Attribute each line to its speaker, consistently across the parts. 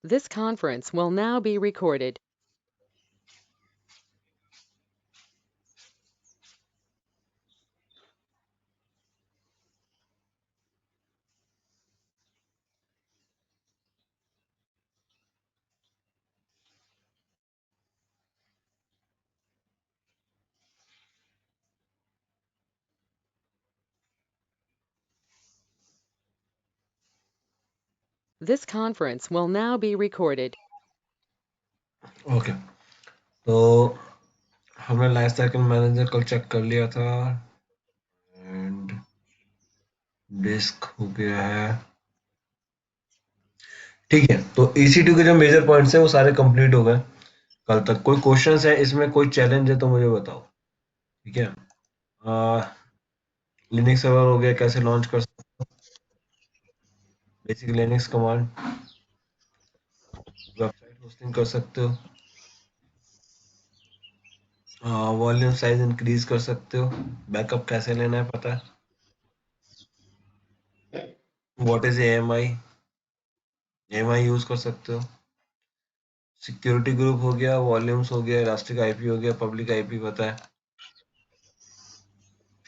Speaker 1: This conference will now be recorded. This conference will now be recorded.
Speaker 2: Okay, तो हमने life cycle manager कल check कर लिया था एंड डिस्क हो गया है। ठीक है, तो EC2 के जो मेजर पॉइंट्स हैं वो सारे कंप्लीट हो गए कल तक। कोई क्वेश्चंस है इसमें, कोई चैलेंज है तो मुझे बताओ। ठीक है, लिनक्स सर्वर हो गया, कैसे लॉन्च कर सकते, basic Linux command, website hosting कर सकते हो, वॉल्यूम साइज इंक्रीज कर सकते हो, बैकअप कैसे लेना है पता है, व्हाट इज AMI यूज कर सकते हो, सिक्योरिटी ग्रुप हो गया, वॉल्यूम्स हो गया, इलास्टिक आईपी हो गया, पब्लिक आईपी पता है,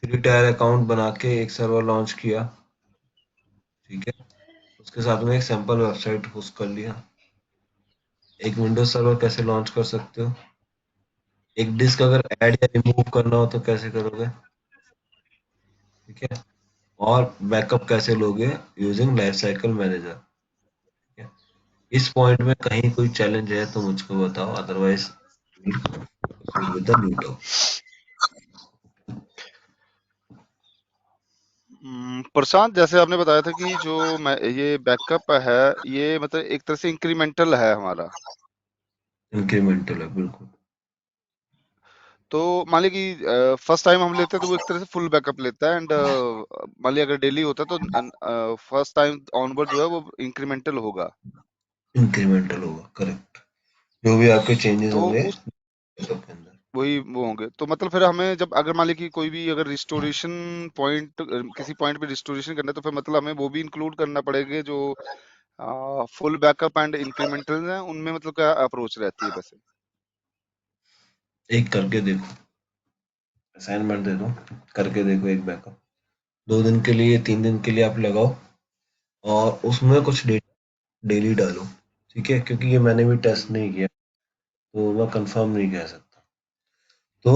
Speaker 2: फ्री टायर अकाउंट बना के एक सर्वर लॉन्च किया। ठीक है, उसके साथ में एक सैंपल वेबसाइट होस्ट कर लिया। एक विंडोज सर्वर कैसे लॉन्च कर सकते हो, एक डिस्क अगर ऐड या रिमूव करना हो तो कैसे करोगे। ठीक है, और बैकअप कैसे लोगे यूजिंग लाइफ साइकिल मैनेजर। ठीक है, इस पॉइंट में कहीं कोई चैलेंज है तो मुझको बताओ, otherwise with the new top.
Speaker 3: Prashant, जैसे आपने बताया था कि जो ये बैकअप है, ये मतलब एक तरह से इंक्रीमेंटल है हमारा।
Speaker 2: इंक्रीमेंटल है बिल्कुल।
Speaker 3: तो मान लीजिए कि फर्स्ट टाइम हम लेते हैं तो वो एक तरह से फुल बैकअप लेता है, एंड मान लीजिए अगर डेली होता है तो फर्स्ट टाइम ऑनवर्ड जो है वो इंक्रीमेंटल होगा।
Speaker 2: इंक्रीमेंटल होगा, करेक्ट। जो भी आपके चेंजेस
Speaker 3: तो
Speaker 2: होंगे
Speaker 3: उस
Speaker 2: बैकअप के अंदर।
Speaker 3: वही वो होंगे, तो मतलब फिर हमें जब अगर मान लीजिए कि कोई भी अगर रिस्टोरेशन पॉइंट, किसी पॉइंट पे रिस्टोरेशन करना है, तो फिर मतलब हमें वो भी इंक्लूड करना पड़ेगा जो फुल बैकअप एंड इंक्रीमेंटल हैं, उनमें मतलब क्या अप्रोच रहती है वैसे।
Speaker 2: एक करके देखो, असाइनमेंट दे दो, करके देखो एक बैकअप, 2 दिन के लिए 3 दिन के लिए आप लगाओ और उसमें कुछ डेटा डेली डालो। ठीक है, क्योंकि ये मैंने भी टेस्ट नहीं किया तो मैं कंफर्म नहीं कह सकता। तो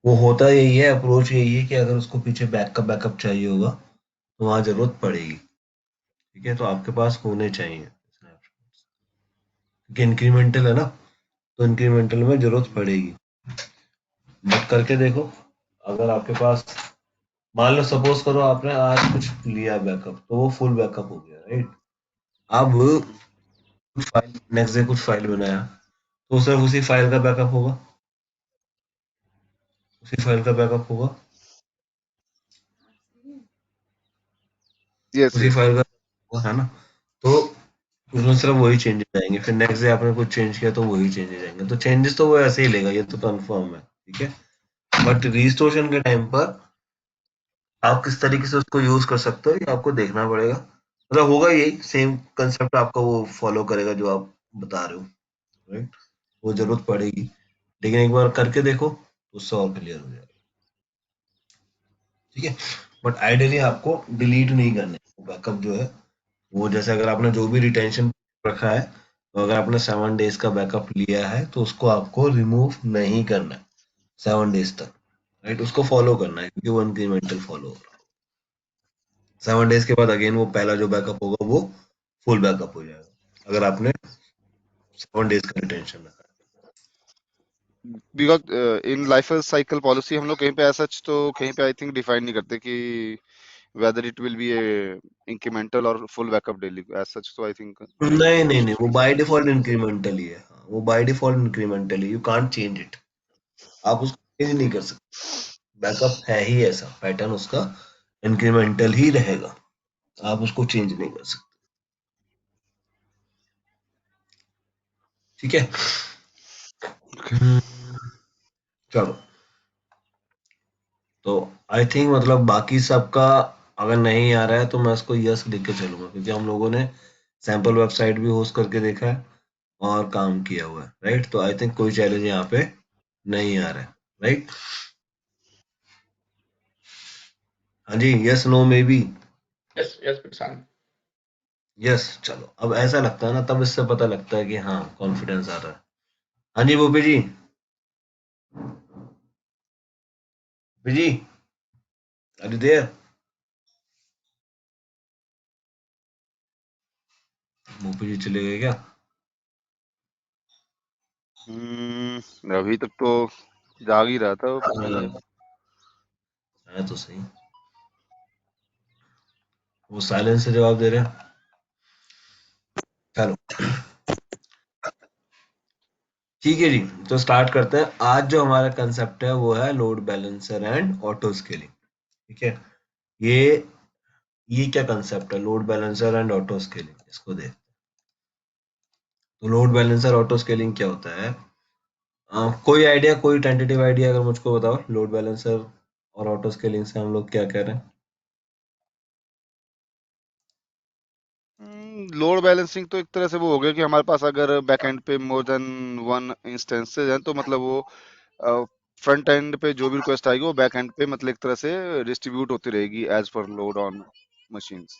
Speaker 2: वो होता यही है, अप्रोच यही है कि अगर उसको पीछे बैकअप बैकअप चाहिए होगा तो वहां जरूरत पड़ेगी। ठीक है, तो आपके पास होने चाहिए snapshots। क्योंकि इंक्रीमेंटल है ना, तो इंक्रीमेंटल में जरूरत पड़ेगी। बट करके देखो, अगर आपके पास, मान लो सपोज करो आपने आज कुछ लिया बैकअप तो वो फुल बैकअप हो गया, राइट। अब कुछ फाइल, नेक्स्ट डे कुछ फाइल बनाया तो सिर्फ उसी फाइल का बैकअप होगा, उसी फाइल का बैकअप होगा,
Speaker 3: यस,
Speaker 2: उसी
Speaker 3: यस।
Speaker 2: फाइल का होगा, है ना। तो उसमें सिर्फ वही चेंजेस आएंगे, फिर नेक्स्ट डे आपने कुछ चेंज किया तो वही चेंजेस आएंगे, तो चेंजेस तो वो ऐसे ही लेगा, ये तो कंफर्म है। ठीक है, बट रिस्टोरेशन के टाइम पर आप किस तरीके से उसको यूज कर सकते हो ये आपको देखना पड़ेगा। मतलब होगा यही सेम कंसेप्ट, आपका वो फॉलो करेगा जो आप बता रहे हो, राइट। वो जरूरत पड़ेगी, लेकिन एक बार करके देखो तो उससे और क्लियर हो जाएगा। ठीक है, बट आइडियली आपको डिलीट नहीं करना है बैकअप जो है। वो जैसे अगर आपने जो भी रिटेंशन रखा है, तो अगर आपने 7 डेज का बैकअप लिया है तो उसको आपको रिमूव नहीं करना है 7 डेज तक, राइट। उसको फॉलो करना है क्योंकि वो इंक्रीमेंटल फॉलो हो रहा है। 7 डेज के बाद अगेन वो पहला जो बैकअप होगा वो फुल बैकअप हो जाएगा अगर आपने 7 डेज का रिटेंशन रखा
Speaker 3: because in life cycle policy हम लोग कहीं पे ऐसा तो कहीं पे आई थिंक डिफाइन नहीं करते कि whether it will be a incremental और full backup daily, as such तो आई थिंक
Speaker 2: है।
Speaker 3: नहीं
Speaker 2: नहीं
Speaker 3: होता
Speaker 2: नहीं नहीं,
Speaker 3: कुछ
Speaker 2: वो
Speaker 3: फिक्स।
Speaker 2: बाय डिफॉल्ट इंक्रीमेंटल ही है। हाँ, वो बाय डिफॉल्ट इंक्रीमेंटल है, यू कांट चेंज इट। आप उसको चेंज नहीं कर सकते, बैकअप है ही ऐसा, पैटर्न उसका इंक्रीमेंटल ही रहेगा, आप उसको चेंज नहीं कर सकते। ठीक है। हम्म, चलो, तो आई थिंक मतलब बाकी सबका अगर नहीं आ रहा है तो मैं इसको यस लिख के चलूंगा, क्योंकि हम लोगों ने सैंपल वेबसाइट भी होस्ट करके देखा है और काम किया हुआ है, राइट? तो आई थिंक कोई चैलेंज यहाँ पे नहीं आ रहा है, राइट? हाँ जी, yes no maybe.
Speaker 4: Yes yes Prashant.
Speaker 2: Yes, चलो अब ऐसा लगता है ना, तब इससे पता लगता है कि हाँ कॉन्फिडेंस आ रहा है। हाँ जी भूपी जी, भूपी जी अरे देर, भूपी जी चले गए क्या?
Speaker 3: अभी तक तो जाग ही रहा था, पता नहीं अब।
Speaker 2: है तो सही, वो साइलेंस से जवाब दे रहे हैं। चलो ठीक है जी, तो स्टार्ट करते हैं। आज जो हमारा कंसेप्ट है वो है load balancer and auto scaling. ठीक है, ये ये क्या कंसेप्ट है, load balancer and auto scaling, इसको देख। तो लोड बैलेंसर ऑटो स्केलिंग क्या होता है? कोई आइडिया, कोई टेंटेटिव आइडिया अगर मुझको बताओ, लोड बैलेंसर और ऑटो स्केलिंग से हम लोग क्या कह रहे हैं?
Speaker 3: लोड बैलेंसिंग तो एक तरह से वो हो गया कि हमारे पास अगर बैक एंड पे मोर देन वन इंस्टेंसेस हैं तो मतलब वो फ्रंट एंड पे जो भी रिक्वेस्ट आएगी वो बैक एंड पे मतलब एक तरह से डिस्ट्रीब्यूट होती रहेगी as per load on machines.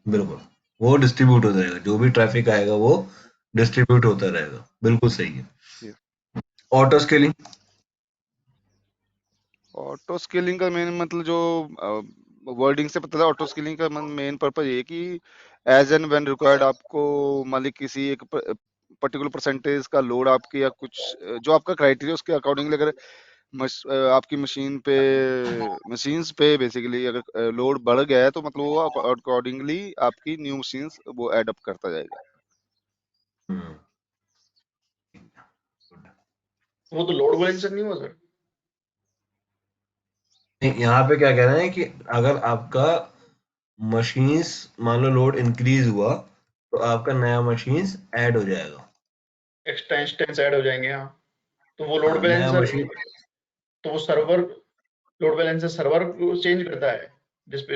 Speaker 2: बिल्कुल, वो डिस्ट्रीब्यूट होता रहेगा, जो भी ट्रैफिक आएगा वो डिस्ट्रीब्यूट होता रहेगा, बिल्कुल सही है। ऑटो स्केलिंग,
Speaker 3: ऑटो स्केलिंग का मेन मतलब जो वर्डिंग से पता है, ऑटो स्केलिंग का मेन पर्पज ये है कि एज एंड व्हेन रिक्वायर्ड आपको मान ली किसी एक पर्टिकुलर परसेंटेज का लोड आपके या कुछ जो आपका क्राइटेरिया उसके अकॉर्डिंगली अगर आपकी मशीन्स पे बेसिकली अगर लोड बढ़ गया है तो मतलब वो अकॉर्डिंगली आपकी न्यू मशीन्स वो ऐड अप करता जाएगा।
Speaker 4: वो तो लोड बैलेंसर नहीं हुआ सर।
Speaker 2: यहाँ पे क्या कह रहे हैं कि अगर आपका मशीन्स मान लो लोड इंक्रीज हुआ तो आपका नया मशीन्स ऐड हो जाएगा।
Speaker 4: एक्स्ट्रा इंस्टेंस ऐड हो जाएंगे, हाँ। तो वो लोड
Speaker 2: हाँ, नया
Speaker 4: बैलेंसर,
Speaker 2: मशीन
Speaker 4: तो वो सर्वर, लोड बैलेंसर सर्वर को चेंज करता है जिसपे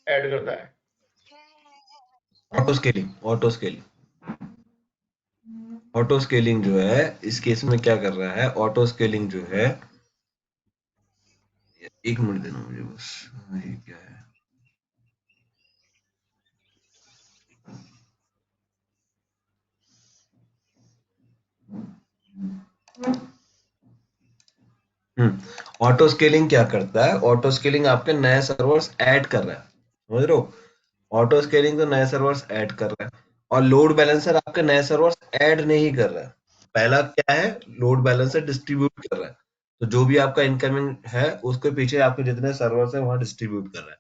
Speaker 4: ऐड करता है।
Speaker 2: Auto scaling, auto scaling, auto scaling जो है इस केस में क्या कर रहा है, ऑटो स्केलिंग जो है, एक मिनट देना मुझे बस, ये क्या है? ऑटो स्केलिंग क्या करता है? ऑटो स्केलिंग आपके नए सर्वर्स ऐड कर रहा है, समझ रहे हो? ऑटो स्केलिंग तो नए सर्वर्स ऐड कर रहा है और लोड बैलेंसर आपके नए सर्वर्स ऐड नहीं कर रहा है। पहला क्या है, लोड बैलेंसर डिस्ट्रीब्यूट कर रहा है, तो जो भी आपका इनकमिंग है उसके पीछे आपके जितने सर्वर्स है वहां डिस्ट्रीब्यूट कर रहा है।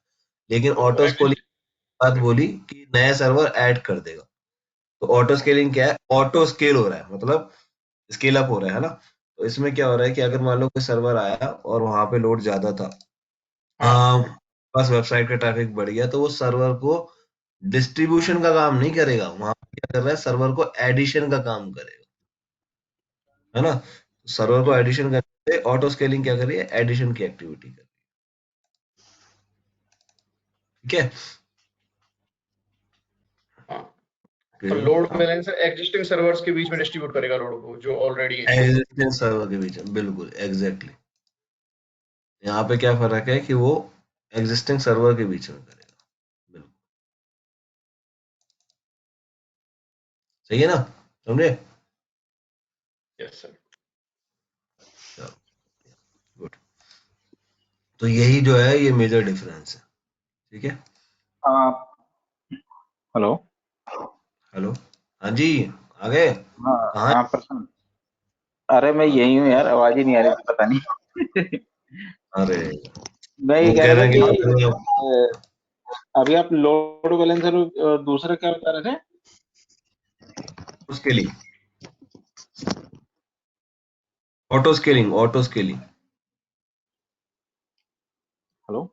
Speaker 2: लेकिन
Speaker 4: तो
Speaker 2: ऑटो स्केलिंग
Speaker 4: एग्जिस्ट
Speaker 2: बात बोली कि नया सर्वर ऐड कर देगा। तो ऑटो स्केलिंग क्या है, ऑटो स्केल हो रहा है, मतलब स्केल अप हो रहा है ना? तो इसमें क्या हो रहा है कि अगर मान लो कोई सर्वर आया और वहां पे लोड ज्यादा था,
Speaker 4: हाँ
Speaker 2: बस वेबसाइट का ट्रैफिक बढ़ गया, तो वो सर्वर को डिस्ट्रीब्यूशन का काम नहीं करेगा, वहां पे क्या कर रहा है, सर्वर को एडिशन का काम करेगा, है ना? सर्वर को एडिशन करने से ऑटो स्केलिंग क्या कर रही है, एडिशन की एक्टिविटी कर रही है। ठीक है,
Speaker 4: हाँ। और लोड बैलेंसर एग्जिस्टिंग सर्वर्स के बीच में डिस्ट्रीब्यूट करेगा लोड को जो ऑलरेडी है।
Speaker 2: एग्जिस्टिंग सर्वर के बीच में, बिल्कुल एग्जैक्टली। यहाँ पे क्या फर्क है कि वो एग्जिस्टिंग सर्वर के बीच में करेगा, बिल्कुल सही है ना, समझे?
Speaker 4: Yes sir.
Speaker 2: चलो गुड, तो यही जो है ये मेजर डिफरेंस है। ठीक है,
Speaker 5: हेलो।
Speaker 2: हेलो, हाँ जी, आ गए?
Speaker 5: हाँ
Speaker 2: कहाँ
Speaker 5: हाँ प्रशांत, अरे मैं यही हूँ यार, आवाज ही नहीं आ रही थी, पता नहीं।
Speaker 2: अरे
Speaker 5: मैं ये
Speaker 2: वो
Speaker 5: कह
Speaker 2: कह
Speaker 5: रहा था
Speaker 2: रहे हैं
Speaker 5: कि
Speaker 2: कि
Speaker 5: अभी आप लोड बैलेंसर दूसरा क्या बता रहे थे?
Speaker 2: उसके लिए auto scaling, auto scaling,
Speaker 5: hello.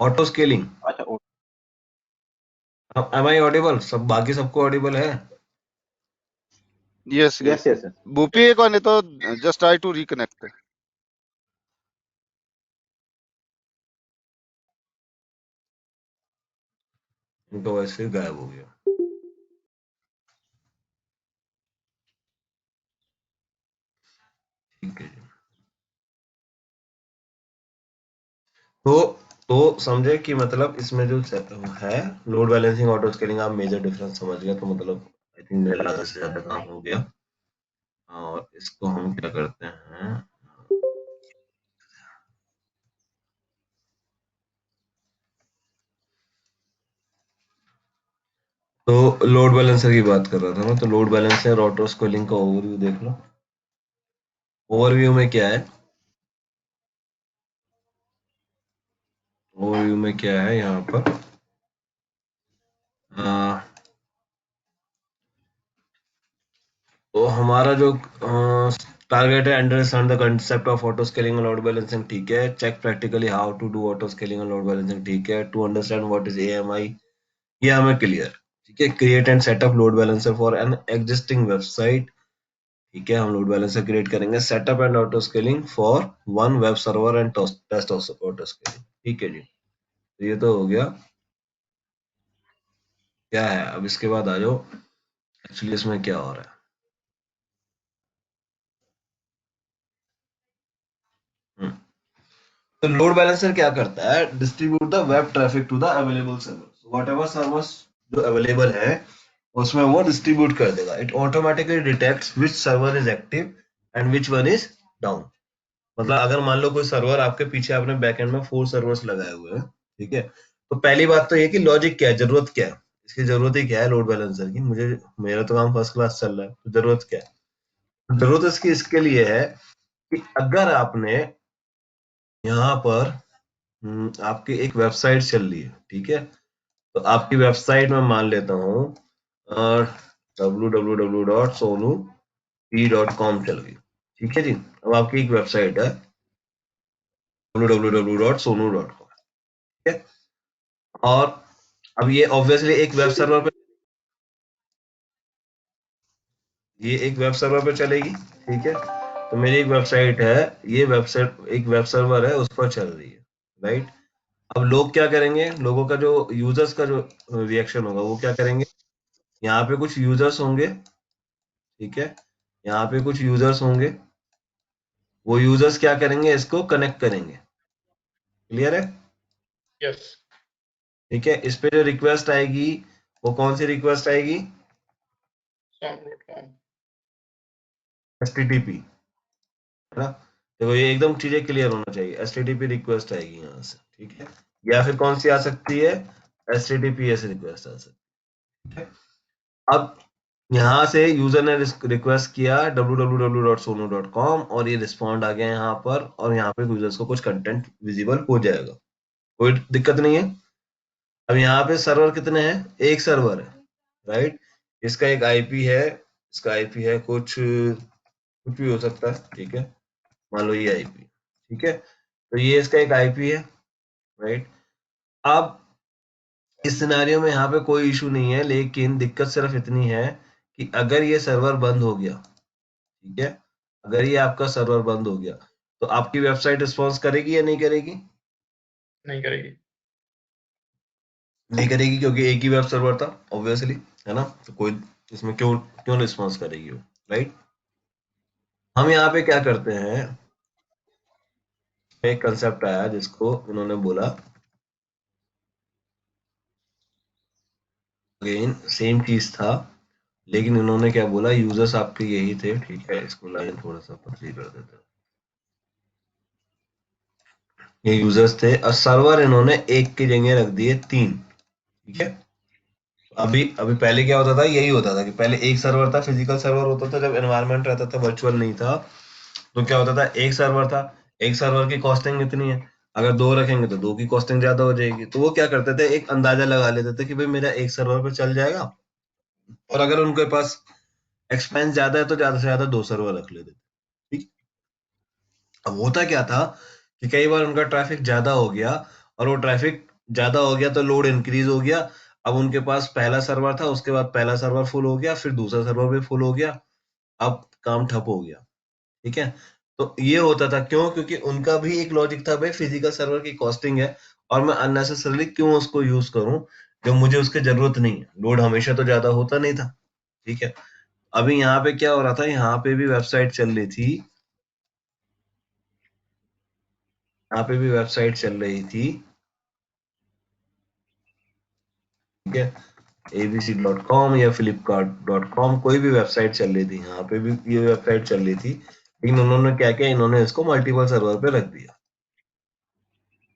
Speaker 2: Auto scaling.
Speaker 5: अच्छा
Speaker 2: एम आई ऑडिबल? सब बाकी सबको ऑडिबल है?
Speaker 3: Yes
Speaker 5: yes
Speaker 3: yes
Speaker 5: yes.
Speaker 3: Bhupi एक बार नहीं तो जस्ट ट्राई टू रिकनेक्ट।
Speaker 2: इनका वॉइस फिर गायब हो गया। ठीक है जी। तो समझे कि मतलब इसमें जो है लोड बैलेंसिंग ऑटो स्केलिंग, आप मेजर डिफरेंस समझ गए, तो मतलब आई थिंक मेरा आधा से ज्यादा काम हो गया। और इसको हम क्या करते हैं, तो लोड बैलेंसर की बात कर रहा था मैं, तो लोड बैलेंसर ऑटो स्केलिंग का ओवरव्यू देख लो। ओवरव्यू में क्या है, ओवरव्यू में क्या है यहाँ पर, तो हमारा जो टारगेट है, understand the concept of auto scaling और लोड बैलेंसिंग, ठीक है। Check practically how to do auto scaling और लोड बैलेंसिंग, ठीक है। To understand what is AMI, ये हमें क्लियर, ठीक है। Create and setup load balancer for an existing website, ठीक है। हम लोड बैलेंसर क्रिएट करेंगे। Setup and auto scaling for one web server and test auto scaling, ठीक है जी। तो ये तो हो गया। क्या है अब इसके बाद आ जाओ, एक्चुअली इसमें क्या हो रहा है। हम्म। तो लोड बैलेंसर क्या करता है, distribute the web traffic to the available server, whatever servers जो अवेलेबल है उसमें वो डिस्ट्रीब्यूट कर देगा। It automatically detects which server is active and which one is down. मतलब अगर मान लो कोई सर्वर आपके पीछे, आपने बैकएंड में 4 सर्वर्स लगाए हुए हैं, ठीक है। तो पहली बात तो ये कि लॉजिक क्या है, जरूरत क्या है, इसकी जरूरत ही क्या है लोड बैलेंसर की। मुझे, मेरा तो काम फर्स्ट क्लास चल रहा है, तो जरूरत क्या है, जरूरत इसकी इसके लिए है कि अगर आपने यहाँ पर आपकी एक वेबसाइट चल रही है, ठीक है। तो आपकी वेबसाइट में मान लेता हूँ www.sonupee.com चल रही, ठीक है जी। अब आपकी एक वेबसाइट है www.sonu.com, ठीक है। और अब ये ऑब्वियसली एक वेब सर्वर पे, ये एक वेब सर्वर पे चलेगी, ठीक है। तो मेरी एक वेबसाइट है, ये वेबसाइट एक वेब सर्वर है, उस पर चल रही है, राइट। अब लोग क्या करेंगे, लोगों का जो यूजर्स का जो रिएक्शन होगा वो क्या करेंगे, यहाँ पे कुछ यूजर्स होंगे, ठीक है। यहाँ पे कुछ यूजर्स होंगे, वो यूजर्स क्या करेंगे, इसको कनेक्ट करेंगे, क्लियर है,
Speaker 4: यस,
Speaker 2: ठीक है। इस पे जो रिक्वेस्ट आएगी वो कौन सी रिक्वेस्ट आएगी,
Speaker 4: sound.com,
Speaker 2: HTTP, है ना। देखो ये एकदम चीजें क्लियर होना चाहिए, HTTP रिक्वेस्ट आएगी यहाँ से, ठीक है। या फिर कौन सी आ सकती है, HTTPS रिक्वेस्ट आ सकती है। अब यहाँ से यूजर ने रिक्वेस्ट किया www.sonu.com और ये रिस्पॉन्ड आ गया यहाँ पर, और यहाँ पे यूजर्स को कुछ कंटेंट विजिबल हो जाएगा, कोई दिक्कत नहीं है। अब यहाँ पे सर्वर कितने हैं, एक सर्वर है, राइट। इसका एक आईपी है, इसका आईपी है कुछ भी हो सकता है, ठीक है। मान लो ये आईपी, ठीक है। तो ये इसका एक आईपी है, राइट। अब इस सिनेरियो में यहाँ पे कोई इशू नहीं है, लेकिन दिक्कत सिर्फ इतनी है कि अगर ये सर्वर बंद हो गया, ठीक है, अगर ये आपका सर्वर बंद हो गया, तो आपकी वेबसाइट रिस्पॉन्स करेगी या नहीं करेगी,
Speaker 4: नहीं करेगी।
Speaker 2: नहीं करेगी, क्योंकि एक ही वेब सर्वर था ऑब्वियसली, है ना। तो कोई इसमें क्यों क्यों रिस्पॉन्स करेगी वो, राइट। हम यहाँ पे क्या करते हैं, एक कंसेप्ट आया जिसको उन्होंने बोला, अगेन सेम चीज था, लेकिन इन्होंने क्या बोला, यूजर्स आपके यही थे, ठीक है। इसको लाइन थोड़ा सा पतली कर देते हैं। ये यूजर्स थे और सर्वर इन्होंने एक की जगह रख दिए 3, ठीक है। अभी अभी पहले क्या होता था, यही होता था कि पहले एक सर्वर था, फिजिकल सर्वर होता था, जब एनवायरनमेंट रहता था, वर्चुअल नहीं था। तो क्या होता था, एक सर्वर था, एक सर्वर की कॉस्टिंग इतनी है, अगर 2 रखेंगे तो 2 की कॉस्टिंग ज्यादा हो जाएगी। तो वो क्या करते थे, एक अंदाजा लगा लेते थे कि भाई मेरा एक सर्वर पे चल जाएगा, और अगर उनके पास एक्सपेंस ज्यादा है तो ज्यादा से ज्यादा 2 सर्वर रख लेते थे, ठीक। अब होता क्या था कि कई बार उनका ट्रैफिक ज्यादा हो गया, और वो ट्रैफिक ज्यादा हो गया तो लोड इंक्रीज हो गया। अब उनके पास पहला सर्वर था, उसके बाद पहला सर्वर फुल हो गया, फिर दूसरा सर्वर भी फुल हो गया, अब काम ठप हो गया, ठीक है। तो ये होता था क्यों, क्योंकि उनका भी एक लॉजिक था, भाई फिजिकल सर्वर की कॉस्टिंग है और मैं अननेसेसरली क्यों उसको यूज करूं, जो मुझे उसकी जरूरत नहीं है। लोड हमेशा तो ज्यादा होता नहीं था, ठीक है। अभी यहाँ पे क्या हो रहा था, यहाँ पे भी वेबसाइट चल रही थी, यहाँ पे भी वेबसाइट चल रही थी, ठीक है। abc.com या flipkart.com, कोई भी वेबसाइट चल रही थी, यहाँ पे भी ये वेबसाइट चल रही थी, लेकिन उन्होंने क्या किया, इन्होंने इसको मल्टीपल सर्वर पे रख दिया,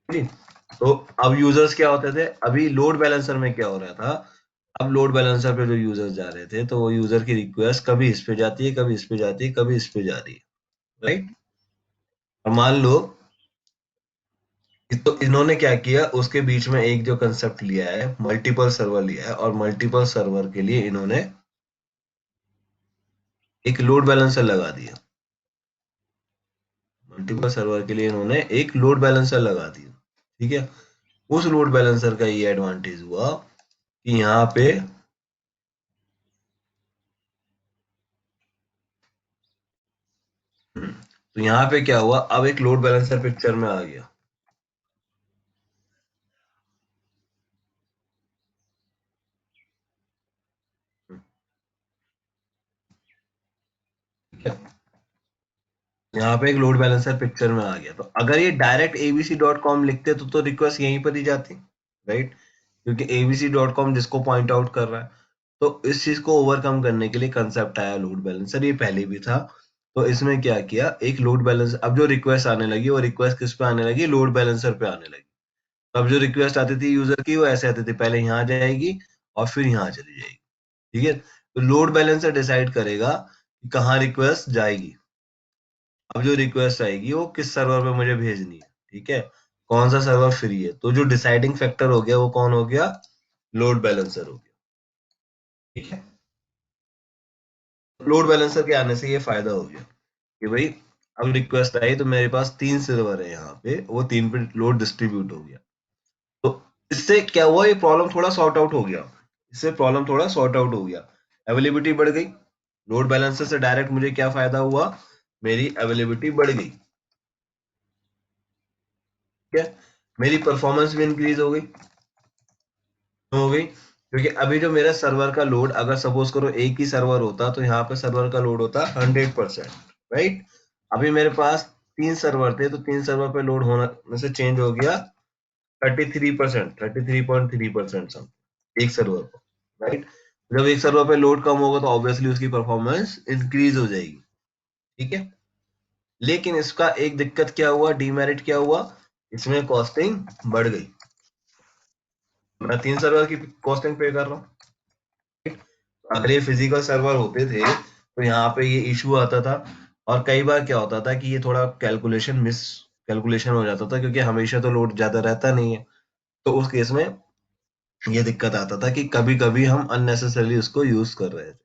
Speaker 2: ठीक। तो अब यूजर्स क्या होते थे, अभी लोड बैलेंसर में क्या हो रहा था, अब लोड बैलेंसर पे जो यूजर्स जा रहे थे, तो वो यूजर की रिक्वेस्ट कभी इस पे जाती है, कभी इस पे जाती है, कभी इस पे जा रही है, राइट। और मान लो तो इन्होंने क्या किया, उसके बीच में एक जो कंसेप्ट लिया है, मल्टीपल सर्वर लिया है, और मल्टीपल सर्वर के लिए इन्होंने एक लोड बैलेंसर लगा दिया। मल्टीपल सर्वर के लिए इन्होंने एक लोड बैलेंसर लगा दिया, ठीक है। उस लोड बैलेंसर का ये एडवांटेज हुआ कि यहाँ पे तो यहाँ पे क्या हुआ, अब एक लोड बैलेंसर पिक्चर में आ गया, ठीक है। यहाँ पे एक लोड बैलेंसर पिक्चर में आ गया, तो अगर ये डायरेक्ट abc.com लिखते तो रिक्वेस्ट यहीं पर ही जाती, राइट, क्योंकि abc.com जिसको पॉइंट आउट कर रहा है। तो इस चीज को ओवरकम करने के लिए कंसेप्ट आया लोड बैलेंसर, ये पहले भी था। तो इसमें क्या किया, एक लोड बैलेंस, अब जो रिक्वेस्ट आने लगी वो रिक्वेस्ट किस पे आने लगी, लोड बैलेंसर पे आने लगी। तो अब जो रिक्वेस्ट आती थी यूजर की, वो ऐसे आती थी, पहले यहाँ जाएगी और फिर यहाँ चली जाएगी, ठीक है। तो लोड बैलेंसर डिसाइड करेगा कि कहाँ रिक्वेस्ट जाएगी। अब जो रिक्वेस्ट आएगी वो किस सर्वर पे मुझे भेजनी है, ठीक है, कौन सा सर्वर फ्री है। तो जो डिसाइडिंग फैक्टर हो गया वो कौन हो गया, लोड बैलेंसर हो गया, ठीक है। लोड बैलेंसर के आने से ये फायदा हो गया कि भाई अब रिक्वेस्ट आई तो मेरे पास 3 सर्वर है यहाँ पे, वो 3 पे लोड डिस्ट्रीब्यूट हो गया। तो इससे क्या हुआ, ये प्रॉब्लम थोड़ा सॉर्ट आउट हो गया, इससे प्रॉब्लम थोड़ा सॉर्ट आउट हो गया, अवेलेबिलिटी बढ़ गई। लोड बैलेंसर से डायरेक्ट मुझे क्या फायदा हुआ, मेरी अवेलेबिलिटी बढ़ गई, ठीक है। मेरी परफॉर्मेंस भी इंक्रीज हो गई, क्योंकि अभी जो मेरा सर्वर का लोड, अगर सपोज करो एक ही सर्वर होता तो यहाँ पे सर्वर का लोड होता 100%, राइट। अभी मेरे पास 3 सर्वर थे, तो 3 सर्वर पे लोड होना में से चेंज हो गया 33%, 33.3% सम एक सर्वर पर, राइट। जब एक सर्वर पे लोड कम होगा तो ऑब्वियसली उसकी परफॉर्मेंस इंक्रीज हो जाएगी, ठीक है। लेकिन इसका एक दिक्कत क्या हुआ, डीमेरिट क्या हुआ, इसमें कॉस्टिंग बढ़ गई। मैं 3 सर्वर की कॉस्टिंग पे कर रहा हूँ, अगर ये फिजिकल सर्वर होते थे तो यहाँ पे ये इशू आता था। और कई बार क्या होता था कि ये थोड़ा कैलकुलेशन मिस कैलकुलेशन हो जाता था, क्योंकि हमेशा तो लोड ज्यादा रहता नहीं है। तो उस केस में ये दिक्कत आता था कि कभी कभी हम अननेसेसरली उसको यूज कर रहे थे।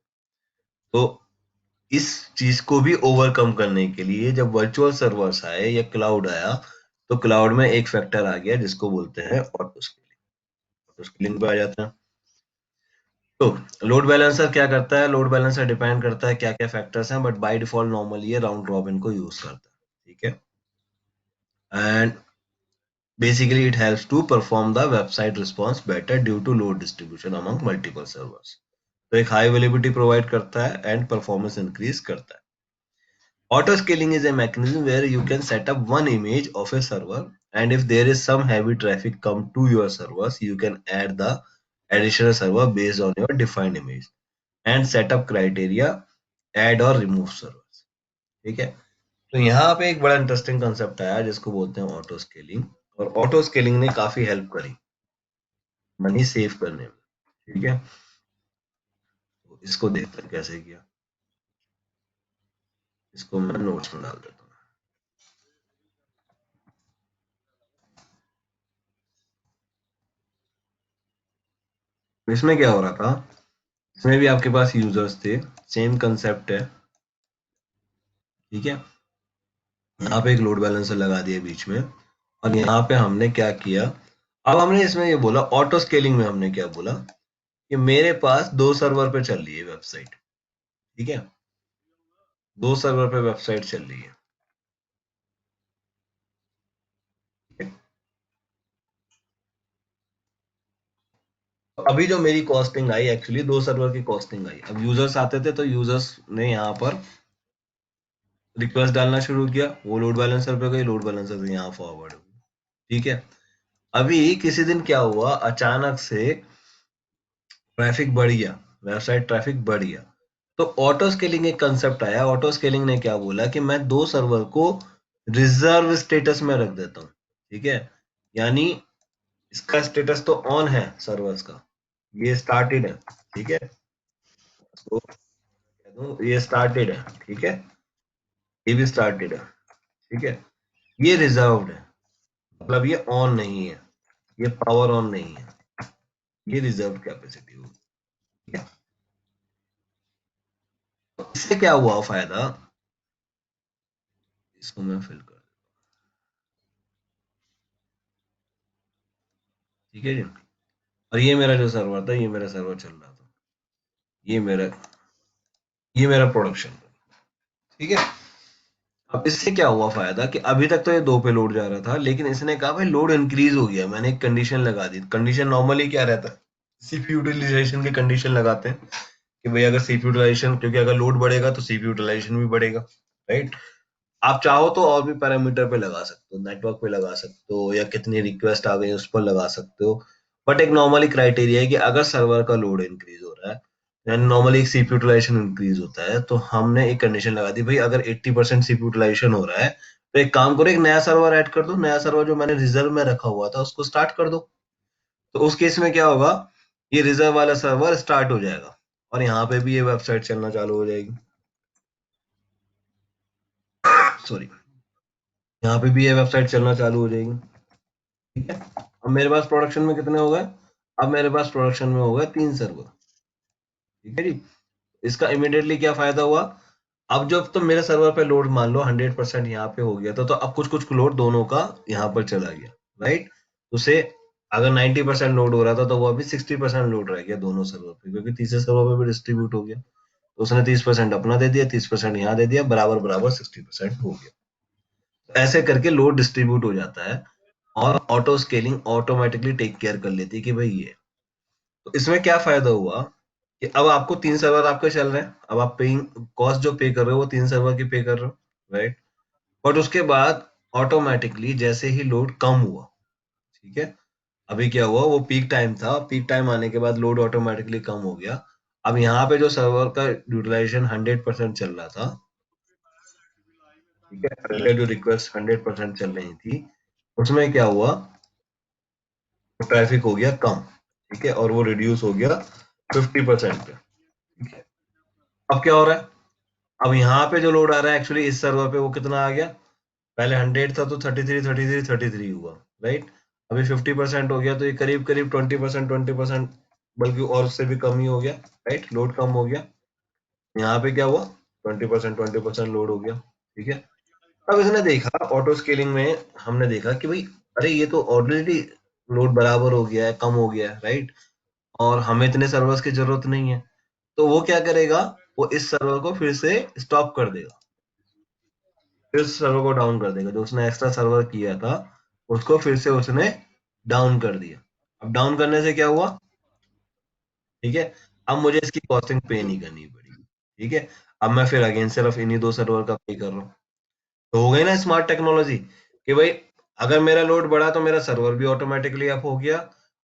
Speaker 2: तो इस चीज को भी ओवरकम करने के लिए जब वर्चुअल सर्वर्स आए या क्लाउड आया, तो क्लाउड में एक फैक्टर आ गया जिसको बोलते हैं ऑटो स्केलिंग। ऑटो स्केलिंग पे आ जाते हैं। तो लोड बैलेंसर क्या करता है, लोड बैलेंसर डिपेंड करता है क्या क्या फैक्टर्स हैं, बट बाय डिफॉल्ट नॉर्मली ये राउंड रॉबिन को यूज करता है, ठीक है। And basically it helps to perform the website response better due to load distribution among multiple servers. तो एक हाई अवेलेबिलिटी प्रोवाइड करता है एंड परफॉर्मेंस इंक्रीज करता है। Auto scaling is a mechanism where you can set up one image of a server, and if there is some heavy traffic come to your servers, you can add the additional server based on your defined image and set up criteria, add or remove servers, ठीक है। तो यहाँ पे एक बड़ा interesting concept आया जिसको बोलते हैं ऑटो स्केलिंग, और ऑटो स्केलिंग ने काफी हेल्प करी मनी सेव करने में, ठीक है। तो इसको देखते हैं कैसे किया, इसको मैं नोट्स में डाल देता हूँ। इसमें क्या हो रहा था, इसमें भी आपके पास यूजर्स थे, सेम कंसेप्ट है, ठीक है। यहाँ पे एक लोड बैलेंसर लगा दिया बीच में, और यहाँ पे हमने क्या किया, अब हमने इसमें ये बोला, ऑटो स्केलिंग में हमने क्या बोला कि मेरे पास 2 सर्वर पे चल रही है वेबसाइट, ठीक है, 2 सर्वर पे वेबसाइट चल रही है, अभी जो मेरी कॉस्टिंग आई एक्चुअली 2 सर्वर की कॉस्टिंग आई। अब यूजर्स आते थे तो यूजर्स ने यहाँ पर रिक्वेस्ट डालना शुरू किया, वो लोड बैलेंसर पे गई, लोड बैलेंसर से यहाँ फॉरवर्ड हुई, ठीक है। अभी किसी दिन क्या हुआ, अचानक से ट्रैफिक बढ़ गया, वेबसाइट ट्रैफिक बढ़ गया, तो ऑटो स्केलिंग एक कंसेप्ट आया। ऑटो स्केलिंग ने क्या बोला कि मैं 2 सर्वर को रिजर्व स्टेटस में रख देता हूँ, ठीक है। यानी इसका स्टेटस तो ऑन है सर्वर्स का, ये स्टार्टेड है, ठीक है, तो कह दूं ये स्टार्टेड है, ठीक है, ये भी स्टार्टेड है, ठीक है। ये रिजर्व्ड है, मतलब ये ऑन नहीं है, ये पावर ऑन नहीं है, ये रिजर्व कैपेसिटी होगी, ठीक है। तो इससे क्या हुआ फायदा, इसको मैं फिल कर, ठीक है जी। और ये मेरा जो सर्वर था, ये मेरा सर्वर चल रहा था, ये मेरा प्रोडक्शन, ठीक है। अब इससे क्या हुआ फायदा कि अभी तक तो ये 2 पे लोड जा रहा था, लेकिन इसने कहा भाई लोड इंक्रीज हो गया, मैंने एक कंडीशन लगा दी। कंडीशन नॉर्मली क्या रहता है, सीपीयू यूटिलाइजेशन की कंडीशन लगाते हैं कि भाई अगर सीपीयू यूटिलाइजेशन, क्योंकि अगर लोड बढ़ेगा तो सीपीयू यूटिलाइजेशन भी बढ़ेगा, राइट। आप चाहो तो और भी पैरामीटर पे लगा सकते हो, नेटवर्क पे लगा सकते हो, या कितनी रिक्वेस्ट आ गई उस पर लगा सकते हो। बट एक नॉर्मली क्राइटेरिया है कि अगर सर्वर का लोड इंक्रीज हो रहा है, यानी नॉर्मली एक सीपीयू यूटिलाइजेशन इंक्रीज होता है, तो हमने एक कंडीशन लगा दी, भाई अगर 80% सीपीयू यूटिलाइजेशन हो रहा है तो एक काम करो, एक नया सर्वर ऐड कर दो, नया सर्वर जो मैंने रिजर्व में रखा हुआ था उसको स्टार्ट कर दो। तो उस केस में क्या होगा, ये रिजर्व वाला सर्वर स्टार्ट हो जाएगा और यहाँ पे भी ये वेबसाइट चलना चालू हो जाएगी, सॉरी, यहाँ पे भी ये वेबसाइट चलना चालू हो जाएगी, ठीक है। अब मेरे पास प्रोडक्शन में कितने हो गए, अब मेरे पास प्रोडक्शन में हो गए 3 सर्वर, ठीक है जी। इसका इमीडिएटली क्या फायदा हुआ, अब जब तो मेरे सर्वर पे लोड मान लो 100% यहाँ पे हो गया था, तो अब कुछ कुछ लोड दोनों का यहाँ पर चला गया, राइट। उसे अगर 90% लोड हो रहा था तो वो अभी 60% लोड रह गया दोनों सर्वर पे, क्योंकि तीसरे सर्वर पे भी डिस्ट्रीब्यूट हो गया, तो उसने 30% अपना दे दिया, 30% यहाँ दे दिया, बराबर बराबर 60% हो गया। तो ऐसे करके लोड डिस्ट्रीब्यूट हो जाता है और auto scaling automatically take care कर लेती है कि भाई ये। तो इसमें क्या फायदा हुआ कि अब आपको 3 सर्वर आपके चल रहे हैं, अब आप पेइंग कॉस्ट जो पे कर रहे हो वो 3 सर्वर की पे कर रहे हो, राइट। बट उसके बाद ऑटोमेटिकली जैसे ही लोड कम हुआ, ठीक है, अभी क्या हुआ, वो पीक टाइम था, पीक टाइम आने के बाद लोड ऑटोमेटिकली कम हो गया। अब यहाँ पे जो सर्वर का यूटिलाइजेशन 100% चल रहा था, ठीक है, पहले जो रिक्वेस्ट 100% चल रही थी उसमें क्या हुआ, ट्रैफिक हो गया कम, ठीक है, और वो रिड्यूस हो गया 50% पे, ठीक है। अब क्या हो रहा है, अब यहाँ पे जो लोड आ रहा है एक्चुअली इस सर्वर पे वो कितना आ गया, पहले 100 था तो 33 हुआ, राइट। अभी 50% हो गया, तो ये करीब करीब 20%, बल्कि और उससे भी कम ही हो गया, राइट, लोड कम हो गया। यहाँ पे क्या हुआ, 20% लोड हो गया, ठीक है। अब इसने देखा ऑटो स्केलिंग में, हमने देखा कि भाई अरे ये तो ऑलरेडी लोड बराबर हो गया है, कम हो गया है, राइट, और हमें इतने सर्वर्स की जरूरत नहीं है। तो वो क्या करेगा, वो इस सर्वर को फिर से स्टॉप कर देगा, फिर उस सर्वर को डाउन कर देगा, जो उसने एक्स्ट्रा सर्वर किया था उसको फिर से उसने डाउन कर दिया। अब डाउन करने से क्या हुआ, ठीक है, अब मुझे इसकी कॉस्टिंग पे नहीं करनी पड़ेगी, ठीक है। अब मैं फिर अगेन सिर्फ इन्हीं 2 सर्वर का पे कर रहा हूँ। तो हो गई ना स्मार्ट टेक्नोलॉजी कि भाई अगर मेरा लोड बढ़ा तो मेरा सर्वर भी ऑटोमेटिकली अप हो गया,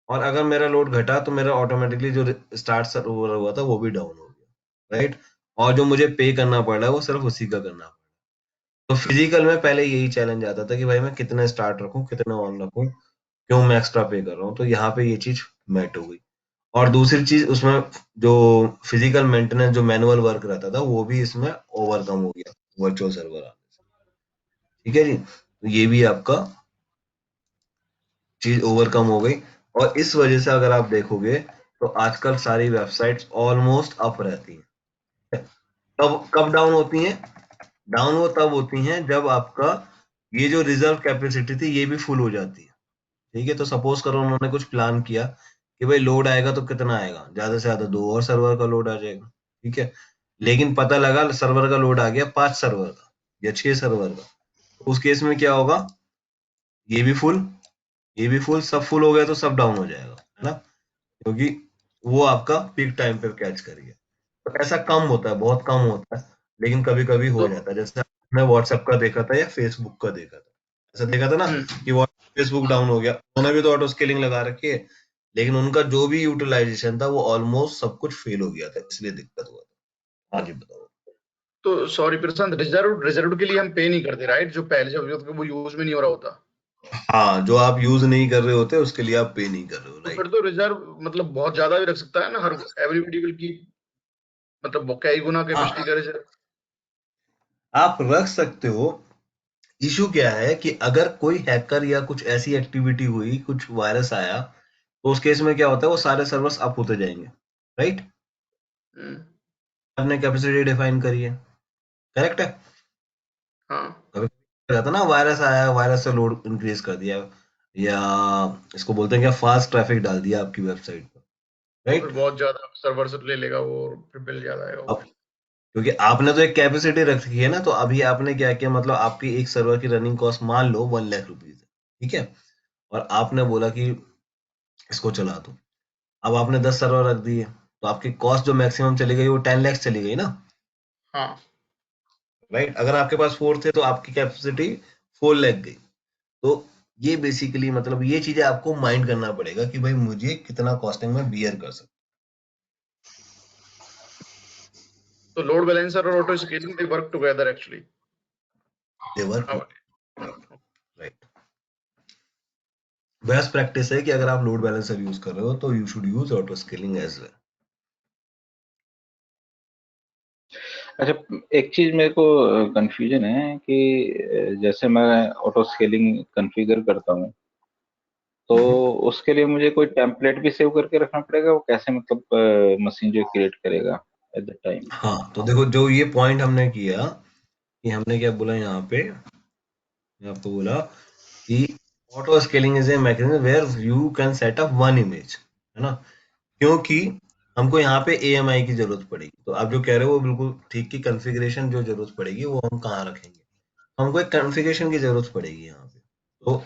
Speaker 2: और अगर मेरा लोड घटा तो मेरा ऑटोमेटिकली जो स्टार्ट सर्वर हुआ था वो भी डाउन हो गया, राइट। और जो मुझे पे करना पड़ रहा है वो सिर्फ उसी का करना पड़। तो फिजिकल में पहले यही चैलेंज आता था कि भाई मैं कितना स्टार्ट रखूं, कितना ऑन रखूं, क्यों मैं एक्स्ट्रा पे कर रहा हूँ। तो यहाँ पे ये चीज मैट हो गई। और दूसरी चीज उसमें जो फिजिकल मेंटेनेंस, जो मैनुअल वर्क रहता था, वो भी इसमें ओवरकम हो गया वर्चुअल सर्वर आने से, ठीक है जी। तो ये भी आपका चीज ओवरकम हो गई। और इस वजह से अगर आप देखोगे तो आजकल सारी वेबसाइट्स ऑलमोस्ट अप रहती हैं। कब कब डाउन होती हैं, डाउन वो तब होती हैं जब आपका ये जो रिजर्व कैपेसिटी थी ये भी फुल हो जाती है, ठीक है। तो सपोज करो उन्होंने कुछ प्लान किया कि भाई लोड आएगा तो कितना आएगा, ज्यादा से ज्यादा 2 और सर्वर का लोड आ जाएगा, ठीक है। लेकिन पता लगा सर्वर का लोड आ गया 5 सर्वर का या 6 सर्वर का, तो उस केस में क्या होगा, ये भी फुल, ये भी फुल, सब फुल हो गया तो सब डाउन हो जाएगा, है ना। क्योंकि वो आपका पीक टाइम पे कैच करिए। तो ऐसा कम होता है, बहुत कम होता है, लेकिन कभी कभी हो
Speaker 4: तो
Speaker 2: जाता है। जैसे आपने व्हाट्सएप का देखा था या फेसबुक का देखा था, ऐसा देखा था ना कि फेसबुक डाउन हो गया, उन्होंने भी तो ऑटो स्केलिंग लगा रखी है, लेकिन उनका जो भी यूटिलाइजेशन था वो ऑलमोस्ट सब कुछ फेल हो गया था, इसलिए दिक्कत हुआ था। हाँ जी बताओ।
Speaker 4: तो सॉरी प्रशांत, रिजर्व के लिए हम पे नहीं करते राइट, जो पहले जब वो यूज में नहीं हो रहा होता।
Speaker 2: हाँ, जो आप यूज नहीं कर रहे होते उसके लिए आप पे नहीं कर रहे हो,
Speaker 4: तो
Speaker 2: राइट।
Speaker 4: फिर तो रिजर्व मतलब बहुत ज्यादा भी रख सकता है ना, हर एवरीबडी विल की मतलब वो कई गुना कैपेसिटी
Speaker 2: हाँ,
Speaker 4: का रिजर्व।
Speaker 2: आप रख सकते हो। इशू क्या है कि अगर कोई हैकर या कुछ ऐसी एक्टिविटी हुई, कुछ वायरस आया, तो उस केस में क्या होता है, वो सारे सर्वर्स अप होते जाएंगे, राइट। आपने कैपेसिटी डिफाइन करी है, करेक्ट है।
Speaker 4: हाँ,
Speaker 2: कभी क्या जाता है ना, वायरस आया, वायरस से लोड इंक्रीज कर दिया, या इसको बोलते हैं क्या, फास्ट ट्रैफिक डाल दिया आपकी वेबसाइट पर,
Speaker 4: तो फिर
Speaker 2: राइट।
Speaker 4: बहुत ज्यादा सर्वर से ले लेगा वो, और फिर बिल ज्यादा आएगा वो।
Speaker 2: अब क्योंकि आपने तो एक कैपेसिटी रखी है ना, तो अभी आपने क्या किया, मतलब आपकी एक सर्वर की रनिंग कॉस्ट मान लो 1 लाख रुपीज है, ठीक है। और आपने बोला कि इसको चला दो। अब आपने 10 सर्वर रख दिए, तो आपकी कॉस्ट जो मैक्सिमम चली गई वो 10 लाख चली गई ना,
Speaker 4: हाँ,
Speaker 2: राइट। अगर आपके पास 4 थे तो आपकी कैपेसिटी 4 लाख गई। तो ये बेसिकली मतलब ये चीजें आपको माइंड करना पड़ेगा कि भाई मुझे कितना कॉस्टिंग में बियर कर सकता
Speaker 4: तो लोड बैलेंसर और auto scaling they work together actually.
Speaker 2: है, वर्क, राइट। बेस्ट प्रैक्टिस है कि अगर आप लोड बैलेंसर यूज कर रहे हो तो you should use auto scaling as well.
Speaker 5: अच्छा, एक चीज मेरे को कंफ्यूजन है कि जैसे मैं ऑटो स्केलिंग कॉन्फ़िगर करता हूँ, तो उसके लिए मुझे कोई टेम्पलेट भी सेव करके रखना पड़ेगा? वो कैसे, मतलब मशीन जो क्रिएट करेगा एट द टाइम?
Speaker 2: हाँ, तो देखो जो ये पॉइंट हमने किया कि हमने क्या बोला यहाँ पे, मैं आपको बोला कि auto scaling is a mechanism where you can set up one image, है ना। क्योंकि हमको यहाँ पे AMI की जरूरत पड़ेगी, तो आप जो कह रहे हो वो बिल्कुल ठीक, की कॉन्फ़िगरेशन जो जरूरत पड़ेगी वो हम कहाँ रखेंगे, हमको एक कॉन्फ़िगरेशन की जरूरत पड़ेगी यहाँ पे। तो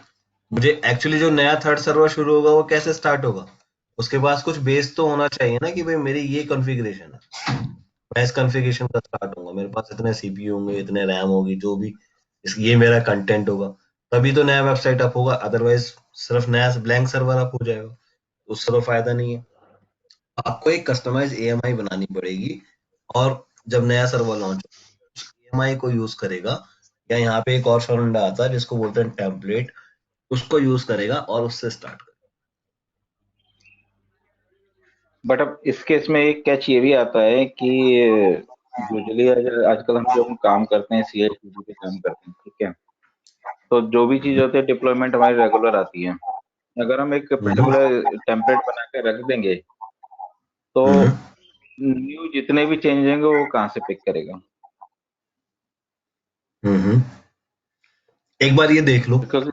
Speaker 2: मुझे एक्चुअली जो नया थर्ड सर्वर शुरू होगा वो कैसे स्टार्ट होगा, उसके पास कुछ बेस तो होना चाहिए ना कि भाई मेरी ये कॉन्फ़िगरेशन है, मैं इस कॉन्फ़िगरेशन का स्टार्ट होऊंगा, मेरे पास इतने CPU होंगे, इतने रैम होगी, जो भी ये मेरा कंटेंट होगा, तभी तो नया वेबसाइट अप होगा। अदरवाइज सिर्फ नया ब्लैंक सर्वर अप हो जाएगा, उससे तो फायदा नहीं है। आपको एक कस्टमाइज AMI बनानी पड़ेगी, और जब नया सर्वर लॉन्च हो AMI को यूज करेगा, या यहाँ पे एक और फंडा आता है जिसको बोलते हैं टेम्पलेट, उसको यूज करेगा और उससे स्टार्ट करेगा।
Speaker 5: बट अब इस केस में एक कैच ये भी आता है कि यूजुअली आजकल हम जो काम करते हैं, CI/CD पे काम करते हैं, ठीक है, तो जो भी चीज होती है डिप्लॉयमेंट हमारी रेगुलर आती है। अगर हम एक
Speaker 2: हम्म,
Speaker 5: पर्टिकुलर टेम्पलेट बना के रख देंगे, तो
Speaker 2: हम्म,
Speaker 5: न्यू जितने भी चेंज होंगे वो कहाँ से पिक करेगा?
Speaker 2: हम्म। एक बार ये देख लो,
Speaker 5: बिकॉज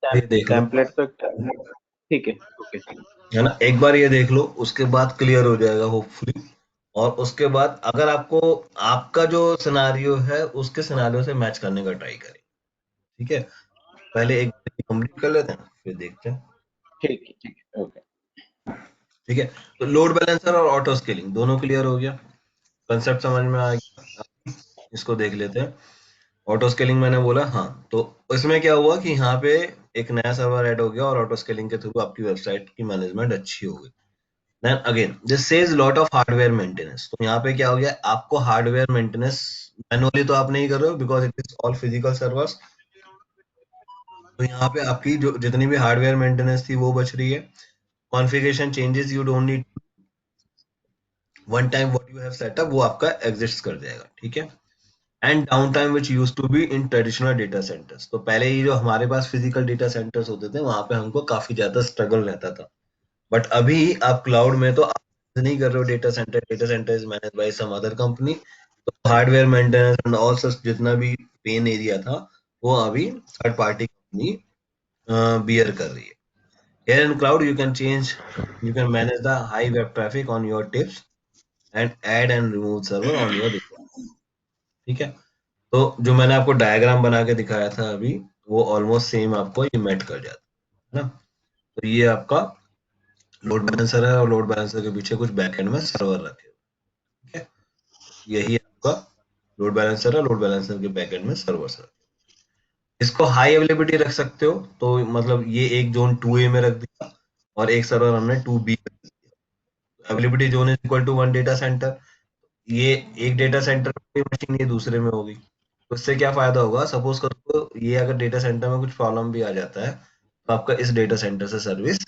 Speaker 2: ये देख लो,
Speaker 5: टेम्पलेट तो ठीक है, ओके।
Speaker 2: है ना, एक बार ये देख लो, उसके बाद क्लियर हो जाएगा होपफुली। और उसके बाद अगर आपको आपका जो सिनारियो है उसके सिनारियो से मैच करने का ट्राई करें, ठीक है। पहले एक कंप्लीट कर लेते हैं, फिर देखते हैं,
Speaker 5: ठीक है, ठीक है, ओके।
Speaker 2: ठीक है। तो लोड बैलेंसर और ऑटो स्केलिंग दोनों क्लियर हो गया, कंसेप्ट समझ में आ गया। इसको देख लेते हैं। ऑटो स्केलिंग मैंने बोला, हाँ, तो इसमें क्या हुआ कि यहाँ पे एक नया सर्वर ऐड हो गया और ऑटो स्केलिंग के थ्रू आपकी वेबसाइट की मैनेजमेंट अच्छी हो गई। Then again this says lot of hardware maintenance. तो यहाँ पे क्या हो गया, आपको हार्डवेयर मेंटेनेंस मैनुअली तो आप नहीं कर रहे हो, because it is all physical servers. तो यहाँ पे आपकी जो जितनी भी हार्डवेयर मेंटेनेंस थी वो बच रही है। Configuration changes you don't need, one time what you have set up वो आपका एग्जिस्ट कर जाएगा, ठीक है। And downtime which used to be in traditional data centres. तो पहले ये जो हमारे पास फिजिकल डेटा सेंटर्स होते थे वहां पे हमको काफी ज्यादा स्ट्रगल रहता था, बट अभी आप क्लाउड में तो आप नहीं कर रहे हो, data center is manage by some other company. तो hardware maintenance and all such जितना भी पेन एरिया था वो अभी थर्ड पार्टी कंपनी बियर कर रही है। Here in cloud you can manage the high web traffic on your tips and add and remove server on your request, ठीक है। तो जो मैंने आपको डायग्राम बना के दिखाया था अभी, वो ऑलमोस्ट सेम आपको ये मेट कर जाता है ना। तो ये आपका लोड बैलेंसर है और लोड बैलेंसर के पीछे कुछ बैकएंड में सर्वर रखे, ठीक है। यही आपका लोड बैलेंसर है, लोड बैलेंसर के बैकएंड में सर्वर्स रखे। इसको हाई अवेलेबिलिटी रख सकते हो, तो मतलब ये एक जोन 2A में रख दिया और एक सर्वर हमने 2B में रख दिया। Availability zone is equal to 1 data center. ये एक डेटा सेंटर की मशीन ये दूसरे में होगी, तो इससे क्या फायदा होगा, सपोज करो ये अगर डेटा सेंटर में कुछ प्रॉब्लम भी आ जाता है तो आपका इस डेटा सेंटर से सर्विस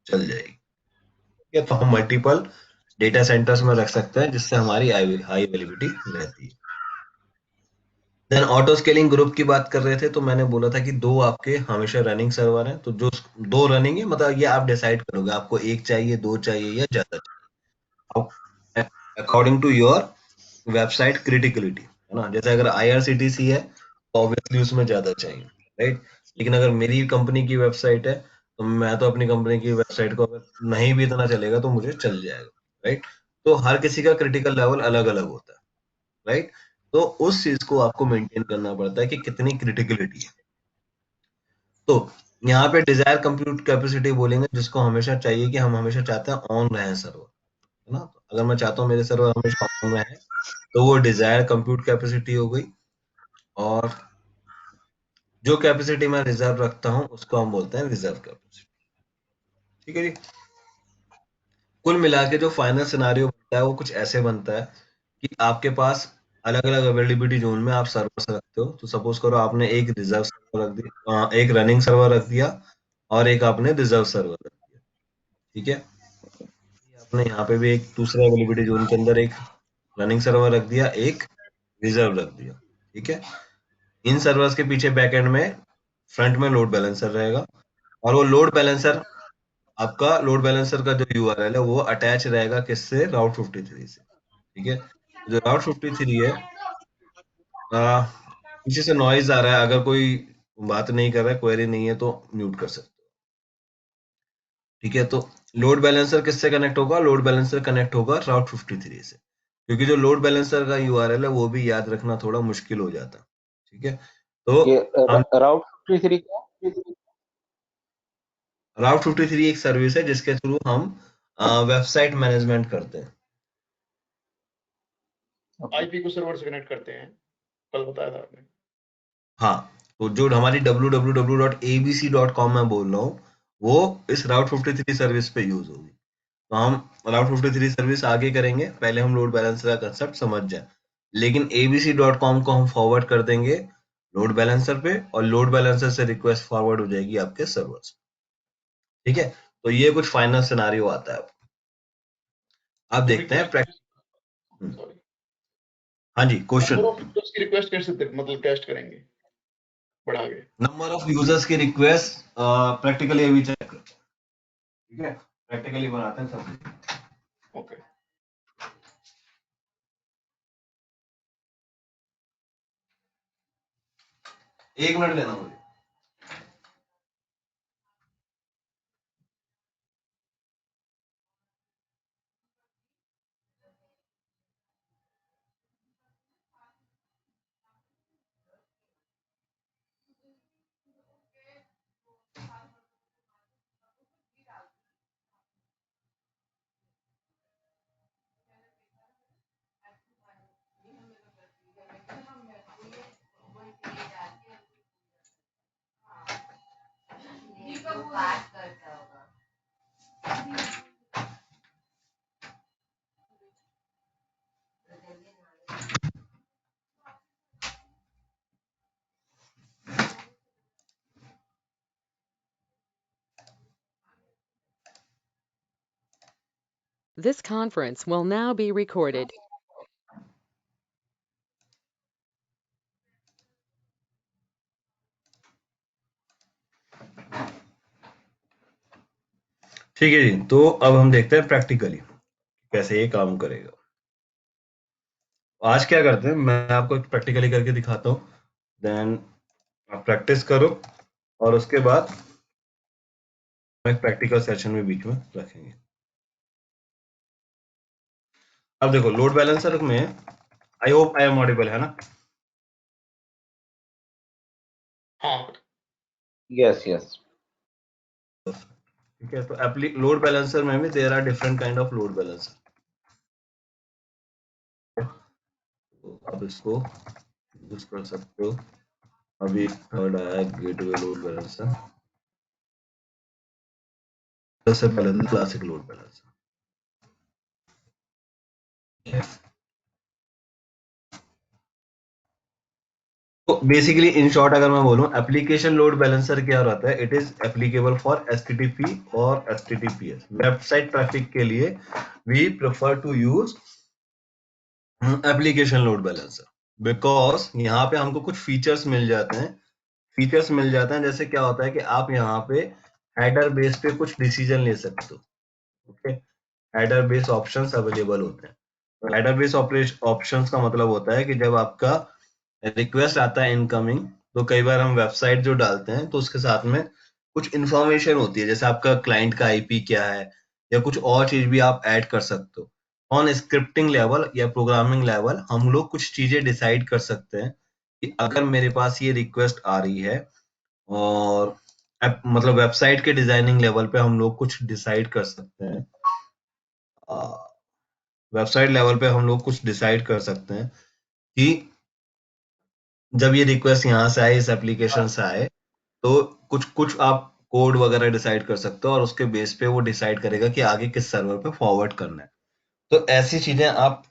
Speaker 2: चल जाएगी। ठीक है, तो हम मल्टीपल डेटा सेंटर्स में रख सकते हैं जिससे हमारी हाई अवेलेबिलिटी रहती है। देन ऑटो स्केलिंग ग्रुप की बात कर रहे थे, तो मैंने बोला था कि दो आपके हमेशा रनिंग सर्वर हैं, तो जो दो रनिंग है मतलब ये आप डिसाइड करोगे आपको एक चाहिए, दो चाहिए या ज्यादा चाहिए, according to your website criticality, है ना। जैसे अगर IRCTC है तो ऑब्वियसली उसमें ज्यादा चाहिए, राइट। लेकिन अगर मेरी कंपनी की वेबसाइट है तो मैं तो अपनी कंपनी की वेबसाइट को अगर नहीं भी इतना चलेगा तो मुझे चल जाएगा, राइट। तो हर किसी का क्रिटिकल लेवल अलग अलग होता है, राइट। तो उस चीज को आपको मेंटेन करना पड़ता है कि कितनी क्रिटिकलिटी है। तो यहाँ पे डिजायर कंप्यूट कैपेसिटी बोलेंगे जिसको हमेशा चाहिए कि हम हमेशा चाहते हैं ऑन रहे सर्वर, है ना। तो अगर मैं चाहता हूँ मेरे सर्वर हमेशा ऑन रहे तो वो डिजायर कंप्यूट कैपेसिटी हो गई। और जो कैपेसिटी मैं रिजर्व रखता हूँ उसको हम बोलते हैं रिजर्व कैपेसिटी, ठीक है जी। कुल मिला के जो फाइनल सिनारियो बनता है वो कुछ ऐसे बनता है कि आपके पास अलग अलग अवेलेबिलिटी जोन में आप सर्वर्स रखते हो। तो सपोज करो आपने एक रिजर्व सर्वर रख दिया, एक रनिंग सर्वर रख दिया और एक आपने रिजर्व सर्वर रख दिया, ठीक है। आपने यहाँ पे भी एक दूसरे अवेलेबिलिटी जोन के अंदर एक रनिंग सर्वर रख दिया, एक रिजर्व रख दिया, ठीक है। इन सर्वर्स के पीछे बैकएंड में फ्रंट में लोड बैलेंसर रहेगा और वो लोड बैलेंसर आपका लोड बैलेंसर का जो URL है वो अटैच रहेगा किससे, राउट 53 से, ठीक है। जो राउट 53 है, पीछे से नॉइज आ रहा है, अगर कोई बात नहीं कर रहा है, क्वेरी नहीं है तो म्यूट कर सकते हो, ठीक है। तो लोड बैलेंसर किससे कनेक्ट होगा, लोड बैलेंसर कनेक्ट होगा राउट 53 से, क्योंकि जो लोड बैलेंसर का URL है वो भी याद रखना थोड़ा मुश्किल हो जाता है, ठीक है। तो
Speaker 5: ये
Speaker 2: हम
Speaker 5: राउट 53 क्या?
Speaker 2: राउट 53 एक सर्विस है जिसके थ्रू हम वेबसाइट मैनेजमेंट करते हैं।
Speaker 5: ओके।
Speaker 4: आईपी को सर्वर से कनेक्ट करते हैं, कल बताया था आपने।
Speaker 2: हाँ, तो जो हमारी www.abc.com मैं बोल रहा हूँ वो इस राउट 53 सर्विस पे यूज होगी। तो हम राउट 53 सर्विस आगे करेंगे, पहले हम लोड बैलेंसर का कंसेप्ट समझ जाए। लेकिन abc.com को हम फॉरवर्ड कर देंगे लोड बैलेंसर पे और लोड बैलेंसर से रिक्वेस्ट फॉरवर्ड हो जाएगी आपके सर्वर्स, ठीक है। तो ये कुछ फाइनल सिनारियो आता है। आप
Speaker 4: तो
Speaker 2: देखते हैं
Speaker 4: रिक्वेस्ट,
Speaker 2: हम्म,
Speaker 4: सॉरी,
Speaker 2: हाँ जी,
Speaker 4: नंबर
Speaker 2: क्वेश्चन।
Speaker 4: ऑफ यूजर्स की रिक्वेस्ट कैसे मतलब टेस्ट करेंगे बढ़ा के?
Speaker 2: नंबर ऑफ यूजर्स की रिक्वेस्ट प्रैक्टिकली अभी चेक करते हैं, ठीक है। प्रैक्टिकली बनाते हैं सब।
Speaker 4: ओके।
Speaker 2: एक मिनट देना मुझे।
Speaker 1: This conference will now be recorded.
Speaker 2: ठीक है जी, तो अब हम देखते हैं प्रैक्टिकली कैसे ये काम करेगा। आज क्या करते हैं, मैं आपको प्रैक्टिकली करके दिखाता हूँ, देन आप प्रैक्टिस करो और उसके बाद एक प्रैक्टिकल सेशन में बीच में रखेंगे। अब देखो लोड बैलेंसर में आई होप आई एम ऑडिबल, है ना।
Speaker 4: हाँ,
Speaker 5: यस यस।
Speaker 2: ठीक है, तो लोड बैलेंसर में भी there are different kind of load balancer. तो आप इसको यूज कर सकते हो। अभी थर्ड आया गेटवे लोड बैलेंसर, सबसे पहले क्लासिक लोड बैलेंसर। तो बेसिकली इन शॉर्ट अगर मैं बोलूं, एप्लीकेशन लोड बैलेंसर क्या रहता है, it is applicable for HTTP और HTTPS वेबसाइट ट्रैफिक के लिए we prefer to use application load balancer, because यहाँ पे हमको कुछ फीचर्स मिल जाते हैं। जैसे क्या होता है कि आप यहाँ पे हेडर बेस पे कुछ डिसीजन ले सकते हो। Okay, header base options available होते हैं। तो हेडर बेस ऑप्शंस का मतलब होता है कि जब आपका रिक्वेस्ट आता है इनकमिंग, तो कई बार हम वेबसाइट जो डालते हैं तो उसके साथ में कुछ इन्फॉर्मेशन होती है, जैसे आपका क्लाइंट का IP क्या है या कुछ और चीज भी आप ऐड कर सकते हो। ऑन स्क्रिप्टिंग लेवल या प्रोग्रामिंग लेवल हम लोग कुछ चीजें डिसाइड कर सकते हैं कि अगर मेरे पास ये रिक्वेस्ट आ रही है, और मतलब वेबसाइट के डिजाइनिंग लेवल पे हम लोग कुछ डिसाइड कर सकते हैं। वेबसाइट लेवल पे हम लोग कुछ डिसाइड कर सकते हैं कि जब ये रिक्वेस्ट यहाँ से आए, इस एप्लीकेशन से आए, तो कुछ कुछ आप कोड वगैरह डिसाइड कर सकते हो और उसके बेस पे वो डिसाइड करेगा कि आगे किस सर्वर पे फॉरवर्ड करना है। तो ऐसी चीजें आप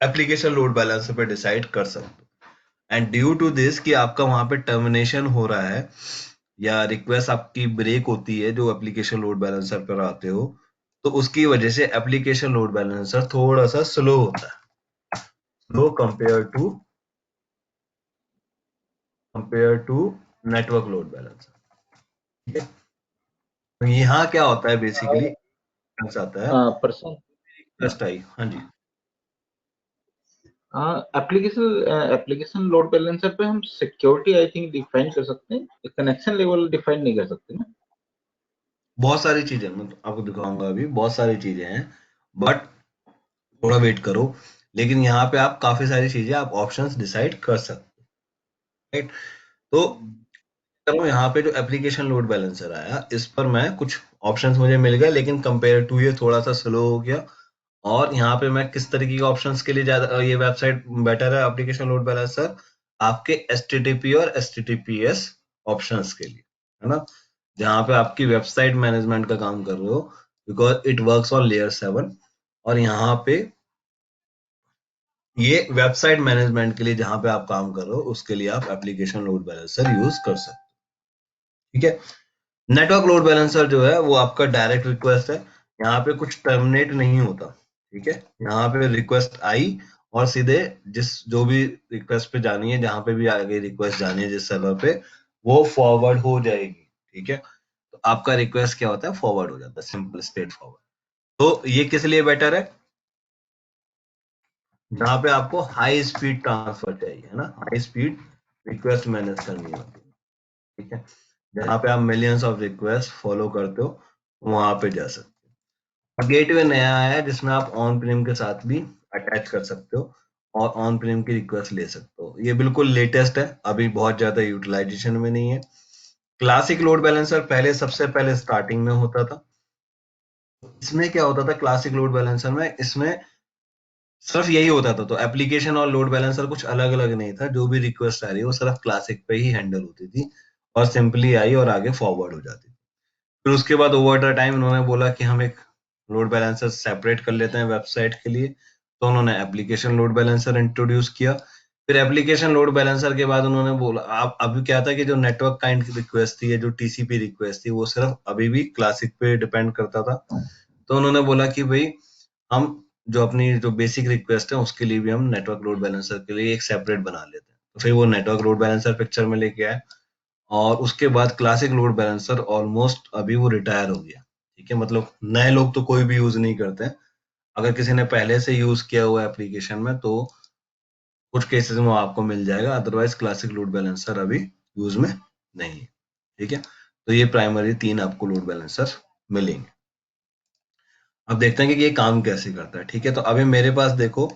Speaker 2: एप्लीकेशन लोड बैलेंसर पे डिसाइड कर सकते हो। एंड ड्यू टू दिस कि आपका वहां पे टर्मिनेशन हो रहा है या रिक्वेस्ट आपकी ब्रेक होती है जो एप्लीकेशन लोड बैलेंसर पर आते हो, तो उसकी वजह से एप्लीकेशन लोड बैलेंसर थोड़ा सा स्लो होता है, slow compare to network load balancer. ठीक है, तो यहाँ क्या होता है बेसिकली आता है
Speaker 5: पर्सन
Speaker 2: रिक्वेस्ट आई। हाँ जी,
Speaker 5: एप्लीकेशन लोड बैलेंसर पे हम सिक्योरिटी आई थिंक डिफाइन कर सकते हैं, कनेक्शन लेवल डिफाइन नहीं कर सकते ना।
Speaker 2: बहुत सारी चीजें मैं आपको दिखाऊंगा, अभी बहुत सारी चीजें हैं, बट थोड़ा वेट करो। लेकिन यहाँ पे आप काफी सारी चीजें, आप ऑप्शंस डिसाइड कर सकते हो, राइट। तो चलो यहाँ पे जो एप्लीकेशन लोड बैलेंसर आया, इस पर मैं कुछ ऑप्शंस मुझे मिल गए, लेकिन कंपेयर टू ये थोड़ा सा स्लो हो गया। और यहाँ पे मैं किस तरीके के ऑप्शंस के लिए ज्यादा ये वेबसाइट बेटर है, एप्लीकेशन लोड बैलेंसर आपके HTTP और HTTPS ऑप्शंस के लिए, है ना, जहाँ पे आपकी वेबसाइट मैनेजमेंट का काम कर रहे हो, because it works on layer 7। और यहाँ पे ये वेबसाइट मैनेजमेंट के लिए जहां पे आप काम कर रहे हो, उसके लिए आप एप्लीकेशन लोड बैलेंसर यूज कर सकते हो। ठीक है, नेटवर्क लोड बैलेंसर जो है वो आपका डायरेक्ट रिक्वेस्ट है, यहाँ पे कुछ टर्मिनेट नहीं होता। ठीक है, यहाँ पे रिक्वेस्ट आई और सीधे जो भी रिक्वेस्ट पे जानी है, जहां पे भी आगे रिक्वेस्ट जानी है जिस सर्वर पे, वो फॉरवर्ड हो जाएगी। ठीक है, तो आपका रिक्वेस्ट क्या होता है, फॉरवर्ड हो जाता है, सिंपल स्ट्रेट फॉरवर्ड। तो ये किस लिए बेटर है, जहाँ पे आपको हाई स्पीड ट्रांसफर चाहिए, है ना, हाई स्पीड रिक्वेस्ट मैनेज करनी होती है। ठीक है, जहाँ पे आप मिलियंस ऑफ रिक्वेस्ट फॉलो करते हो, वहां पे जा सकते हो। गेटवे नया आया है जिसमें आप ऑन प्रीम के साथ भी अटैच कर सकते हो और ऑन प्रीम की रिक्वेस्ट ले सकते हो। ये बिल्कुल लेटेस्ट है, अभी बहुत ज्यादा यूटिलाइजेशन में नहीं है। क्लासिक लोड बैलेंसर पहले सबसे पहले स्टार्टिंग में होता था। इसमें क्या होता था क्लासिक लोड बैलेंसर में, इसमें सिर्फ यही होता था, तो एप्लीकेशन और लोड बैलेंसर कुछ अलग अलग नहीं था, जो भी रिक्वेस्ट आ रही है वो सिर्फ क्लासिक पे ही हैंडल होती थी और सिंपली आई और आगे फॉरवर्ड हो जाती थी। फिर उसके बाद ओवर द टाइम उन्होंने बोला कि हम एक लोड बैलेंसर सेपरेट कर लेते हैं वेबसाइट के लिए, तो उन्होंने एप्लीकेशन लोड बैलेंसर इंट्रोड्यूस किया। फिर एप्लीकेशन लोड बैलेंसर के बाद उन्होंने बोला, आप अभी क्या था कि जो नेटवर्क काइंड की रिक्वेस्ट थी, जो TCP रिक्वेस्ट थी, वो सिर्फ अभी भी क्लासिक पे डिपेंड करता था। तो उन्होंने बोला कि भाई हम जो अपनी जो बेसिक रिक्वेस्ट है उसके लिए भी हम नेटवर्क लोड बैलेंसर के लिए एक सेपरेट बना लेते हैं। तो फिर वो नेटवर्क लोड बैलेंसर पिक्चर में लेके आए और उसके बाद क्लासिक लोड बैलेंसर ऑलमोस्ट अभी वो रिटायर हो गया। ठीक है, मतलब नए लोग तो कोई भी यूज नहीं करते हैं। अगर किसी ने पहले से यूज किया हुआ एप्लीकेशन में तो कुछ केसेस में आपको मिल जाएगा, अदरवाइज क्लासिक लोड बैलेंसर अभी यूज में नहीं है। ठीक है, तो ये प्राइमरी 3 आपको लोड बैलेंसर मिलेंगे। अब देखते हैं कि ये काम कैसे करता है। ठीक है, तो अभी मेरे पास देखो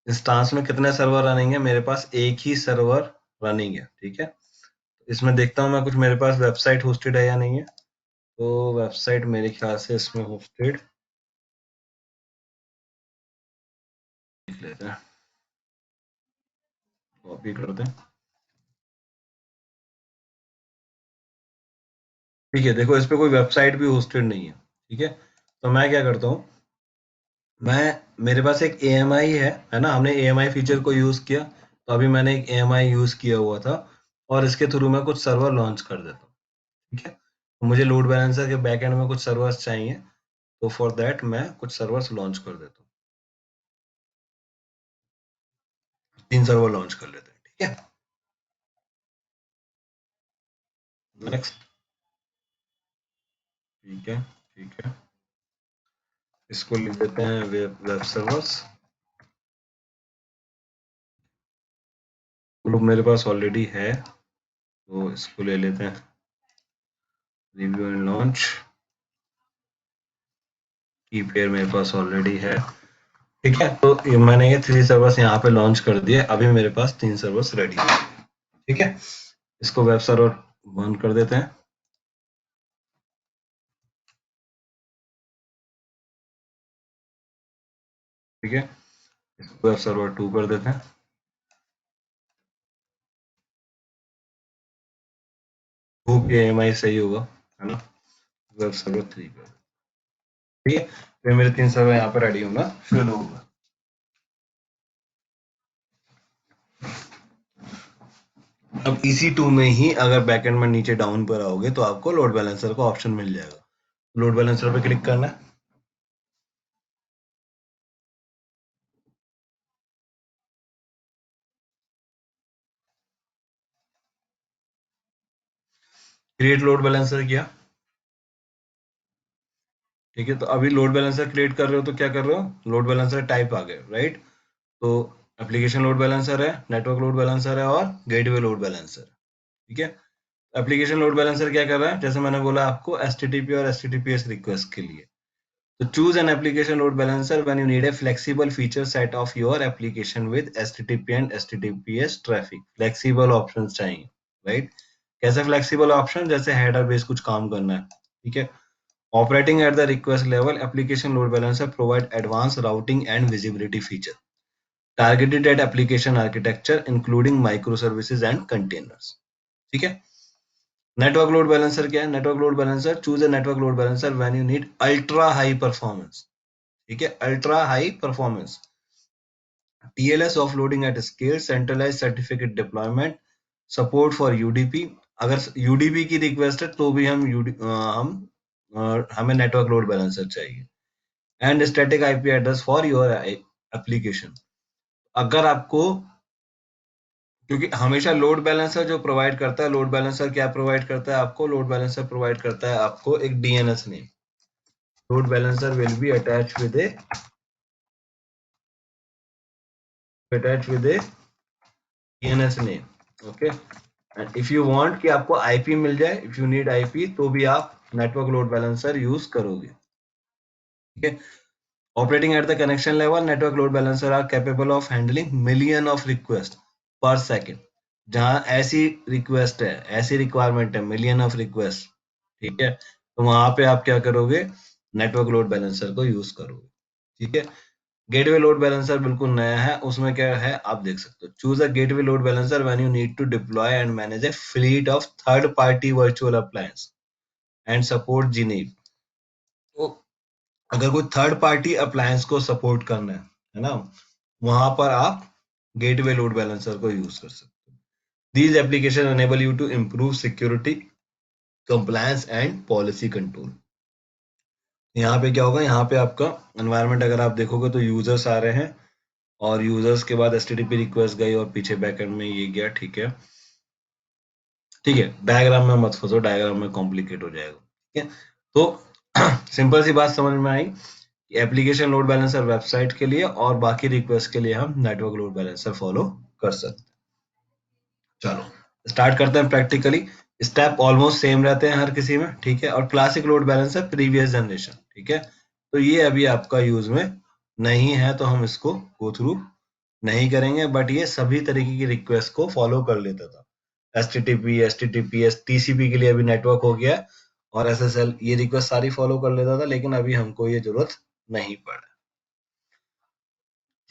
Speaker 2: इंस्टांस में कितने सर्वर रनिंग है, मेरे पास एक ही सर्वर रनिंग है। ठीक है, इसमें देखता हूँ मैं कुछ मेरे पास वेबसाइट होस्टेड है या नहीं है। तो वेबसाइट मेरे ख्याल से इसमें होस्टेड लिख लेते हैं, कॉपी करते हैं। ठीक है, देखो इस पे कोई वेबसाइट भी होस्टेड नहीं है। ठीक है, तो मैं क्या करता हूँ, मेरे पास एक AMI है ना, हमने AMI फीचर को यूज किया, तो अभी मैंने एक AMI यूज किया हुआ था और इसके थ्रू मैं कुछ सर्वर लॉन्च कर देता हूँ। ठीक है, तो मुझे लोड बैलेंसर के बैक एंड में कुछ सर्वर्स चाहिए, तो फॉर दैट मैं कुछ सर्वर्स लॉन्च कर देता हूँ। 3 सर्वर लॉन्च कर लेते हैं। ठीक है, नेक्स्ट। ठीक है, ठीक है, इसको लिख देते हैं वेब सर्वर्स। ग्रुप मेरे पास ऑलरेडी है, तो इसको ले लेते हैं, रिव्यू एंड लॉन्च। की पेयर मेरे पास ऑलरेडी है। ठीक है, तो मैंने ये 3 सर्वर्स यहाँ पे लॉन्च कर दिए, अभी मेरे पास 3 सर्वर्स रेडी है। ठीक है, इसको वेब सर्वर बंद कर देते हैं। ठीक है, इसको वेब सर्वर 2 कर देते हैं। होप ये AMI सही होगा, है ना। वेब सर्वर 3 कर, ठीक है, फिर मेरे 3 सर्वर यहाँ पे रेडी होना शुरू होगा। अब EC2 में ही अगर बैकएंड में नीचे डाउन पर आओगे तो आपको लोड बैलेंसर का ऑप्शन मिल जाएगा। लोड बैलेंसर पे क्लिक करना है। क्रिएट लोड बैलेंसर किया। ठीक है, तो अभी लोड बैलेंसर क्रिएट कर रहे हो तो क्या कर रहे हो, लोड बैलेंसर टाइप आ गए, राइट। तो एप्लीकेशन लोड बैलेंसर है, नेटवर्क लोड बैलेंसर है और गेटवे लोड बैलेंसर। ठीक है, एप्लीकेशन लोड बैलेंसर क्या कर रहा है, जैसे मैंने बोला आपको HTTP और HTTPS रिक्वेस्ट के लिए, तो choose an application load balancer when you need a flexible feature set of your application with HTTP and HTTPS traffic। flexible options चाहिए, right। कैसे flexible option, जैसे header बेस कुछ काम करना है। ठीक है, operating at the request level, application load balancer provide advanced routing and visibility feature targeted at application architecture including microservices and containers। ठीक है, नेटवर्क लोड बैलेंसर क्या है, network load balancer choose a network load balancer when you need ultra high performance. ठीक है, ultra high performance, TLS offloading at scale, centralized certificate deployment, support for UDP। अगर UDP की request है तो भी हमें नेटवर्क लोड बैलेंसर चाहिए, and static IP address for your application. अगर आपको, क्योंकि हमेशा लोड बैलेंसर जो प्रोवाइड करता है, लोड बैलेंसर क्या प्रोवाइड करता है आपको, लोड बैलेंसर प्रोवाइड करता है आपको एक DNS name. Load balancer will be attached with A DNS name, okay. And if you want कि आपको IP मिल जाए, इफ यू नीड IP, तो भी आप नेटवर्क लोड बैलेंसर यूज करोगे। ठीक है, operating at the connection level, network load balancer are capable of handling million of request per second. जहां ऐसी रिक्वेस्ट है, ऐसी रिक्वायरमेंट है, मिलियन ऑफ रिक्वेस्ट, ठीक है, तो वहां पे आप क्या करोगे, नेटवर्क लोड बैलेंसर को यूज करोगे। ठीक है, गेटवे लोड बैलेंसर बिल्कुल नया है, उसमें क्या है आप देख सकते हो, choose a gateway load balancer when you need to deploy and manage a fleet of third party virtual appliance and support GNAPE। तो अगर कोई थर्ड पार्टी अप्लायंस को सपोर्ट करना है ना, वहां पर आप गेटवे लोड बैलेंसर को यूज कर सकते हो। These application enable you to improve security, compliance and policy control. यहाँ पे क्या होगा, यहाँ पे आपका एनवायरनमेंट अगर आप देखोगे तो यूजर्स आ रहे हैं, और यूजर्स के बाद HTTP रिक्वेस्ट गई और पीछे बैकएंड में ये गया। ठीक है, ठीक है, डायग्राम में मत फंसो, डायग्राम में कॉम्प्लिकेट हो जाएगा। ठीक है, तो सिंपल सी बात समझ में आई, एप्लीकेशन लोड बैलेंसर वेबसाइट के लिए और बाकी रिक्वेस्ट के लिए हम नेटवर्क लोड बैलेंसर फॉलो कर सकते हैं। चलो स्टार्ट करते हैं प्रैक्टिकली। स्टेप ऑलमोस्ट सेम रहते हैं हर किसी में, ठीक है, और classic load balancer previous generation. ठीक है, तो ये अभी आपका यूज में नहीं है, तो हम इसको गो थ्रू नहीं करेंगे, बट ये सभी तरीके की रिक्वेस्ट को फॉलो कर लेता था। HTTP, HTTPS, TCP के लिए अभी नेटवर्क हो गया, और SSL, ये रिक्वेस्ट सारी फॉलो कर लेता था, लेकिन अभी हमको ये जरूरत नहीं पड़ा।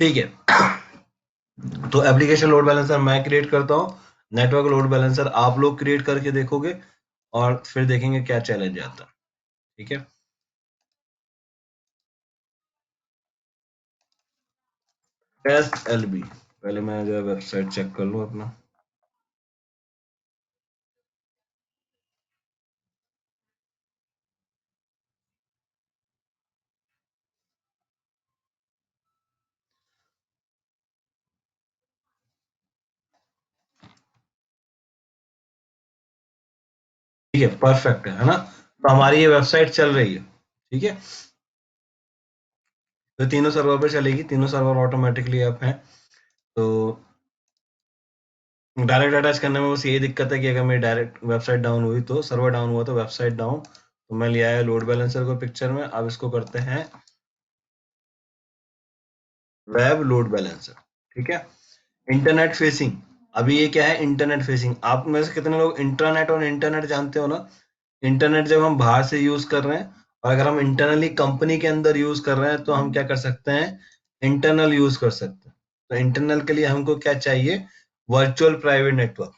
Speaker 2: ठीक है, तो एप्लीकेशन लोड बैलेंसर मैं क्रिएट करता हूँ, नेटवर्क लोड बैलेंसर आप लोग क्रिएट करके देखोगे और फिर देखेंगे क्या चैलेंज आता है। ठीक है, SLB, पहले मैं जो है वेबसाइट चेक कर लूं अपना। ठीक है, परफेक्ट है ना, तो हमारी ये वेबसाइट चल रही है। ठीक है, तो तीनों सर्वर पे चलेगी, तीनों सर्वर ऑटोमेटिकली अप हैं। तो डायरेक्ट अटैच करने में बस यही दिक्कत है कि अगर मेरी डायरेक्ट वेबसाइट डाउन हुई तो, सर्वर डाउन हुआ तो वेबसाइट डाउन, तो मैं लिया है लोड बैलेंसर को पिक्चर में। अब इसको करते हैं वेब लोड बैलेंसर। ठीक है, इंटरनेट फेसिंग, अभी ये क्या है, इंटरनेट फेसिंग। आप में से कितने लोग इंटरनेट और इंटरनेट जानते हो ना? इंटरनेट जब हम बाहर से यूज कर रहे हैं और अगर हम इंटरनली कंपनी के अंदर यूज कर रहे हैं तो हम क्या कर सकते हैं, इंटरनल यूज कर सकते हैं। तो इंटरनल के लिए हमको क्या चाहिए, वर्चुअल प्राइवेट नेटवर्क।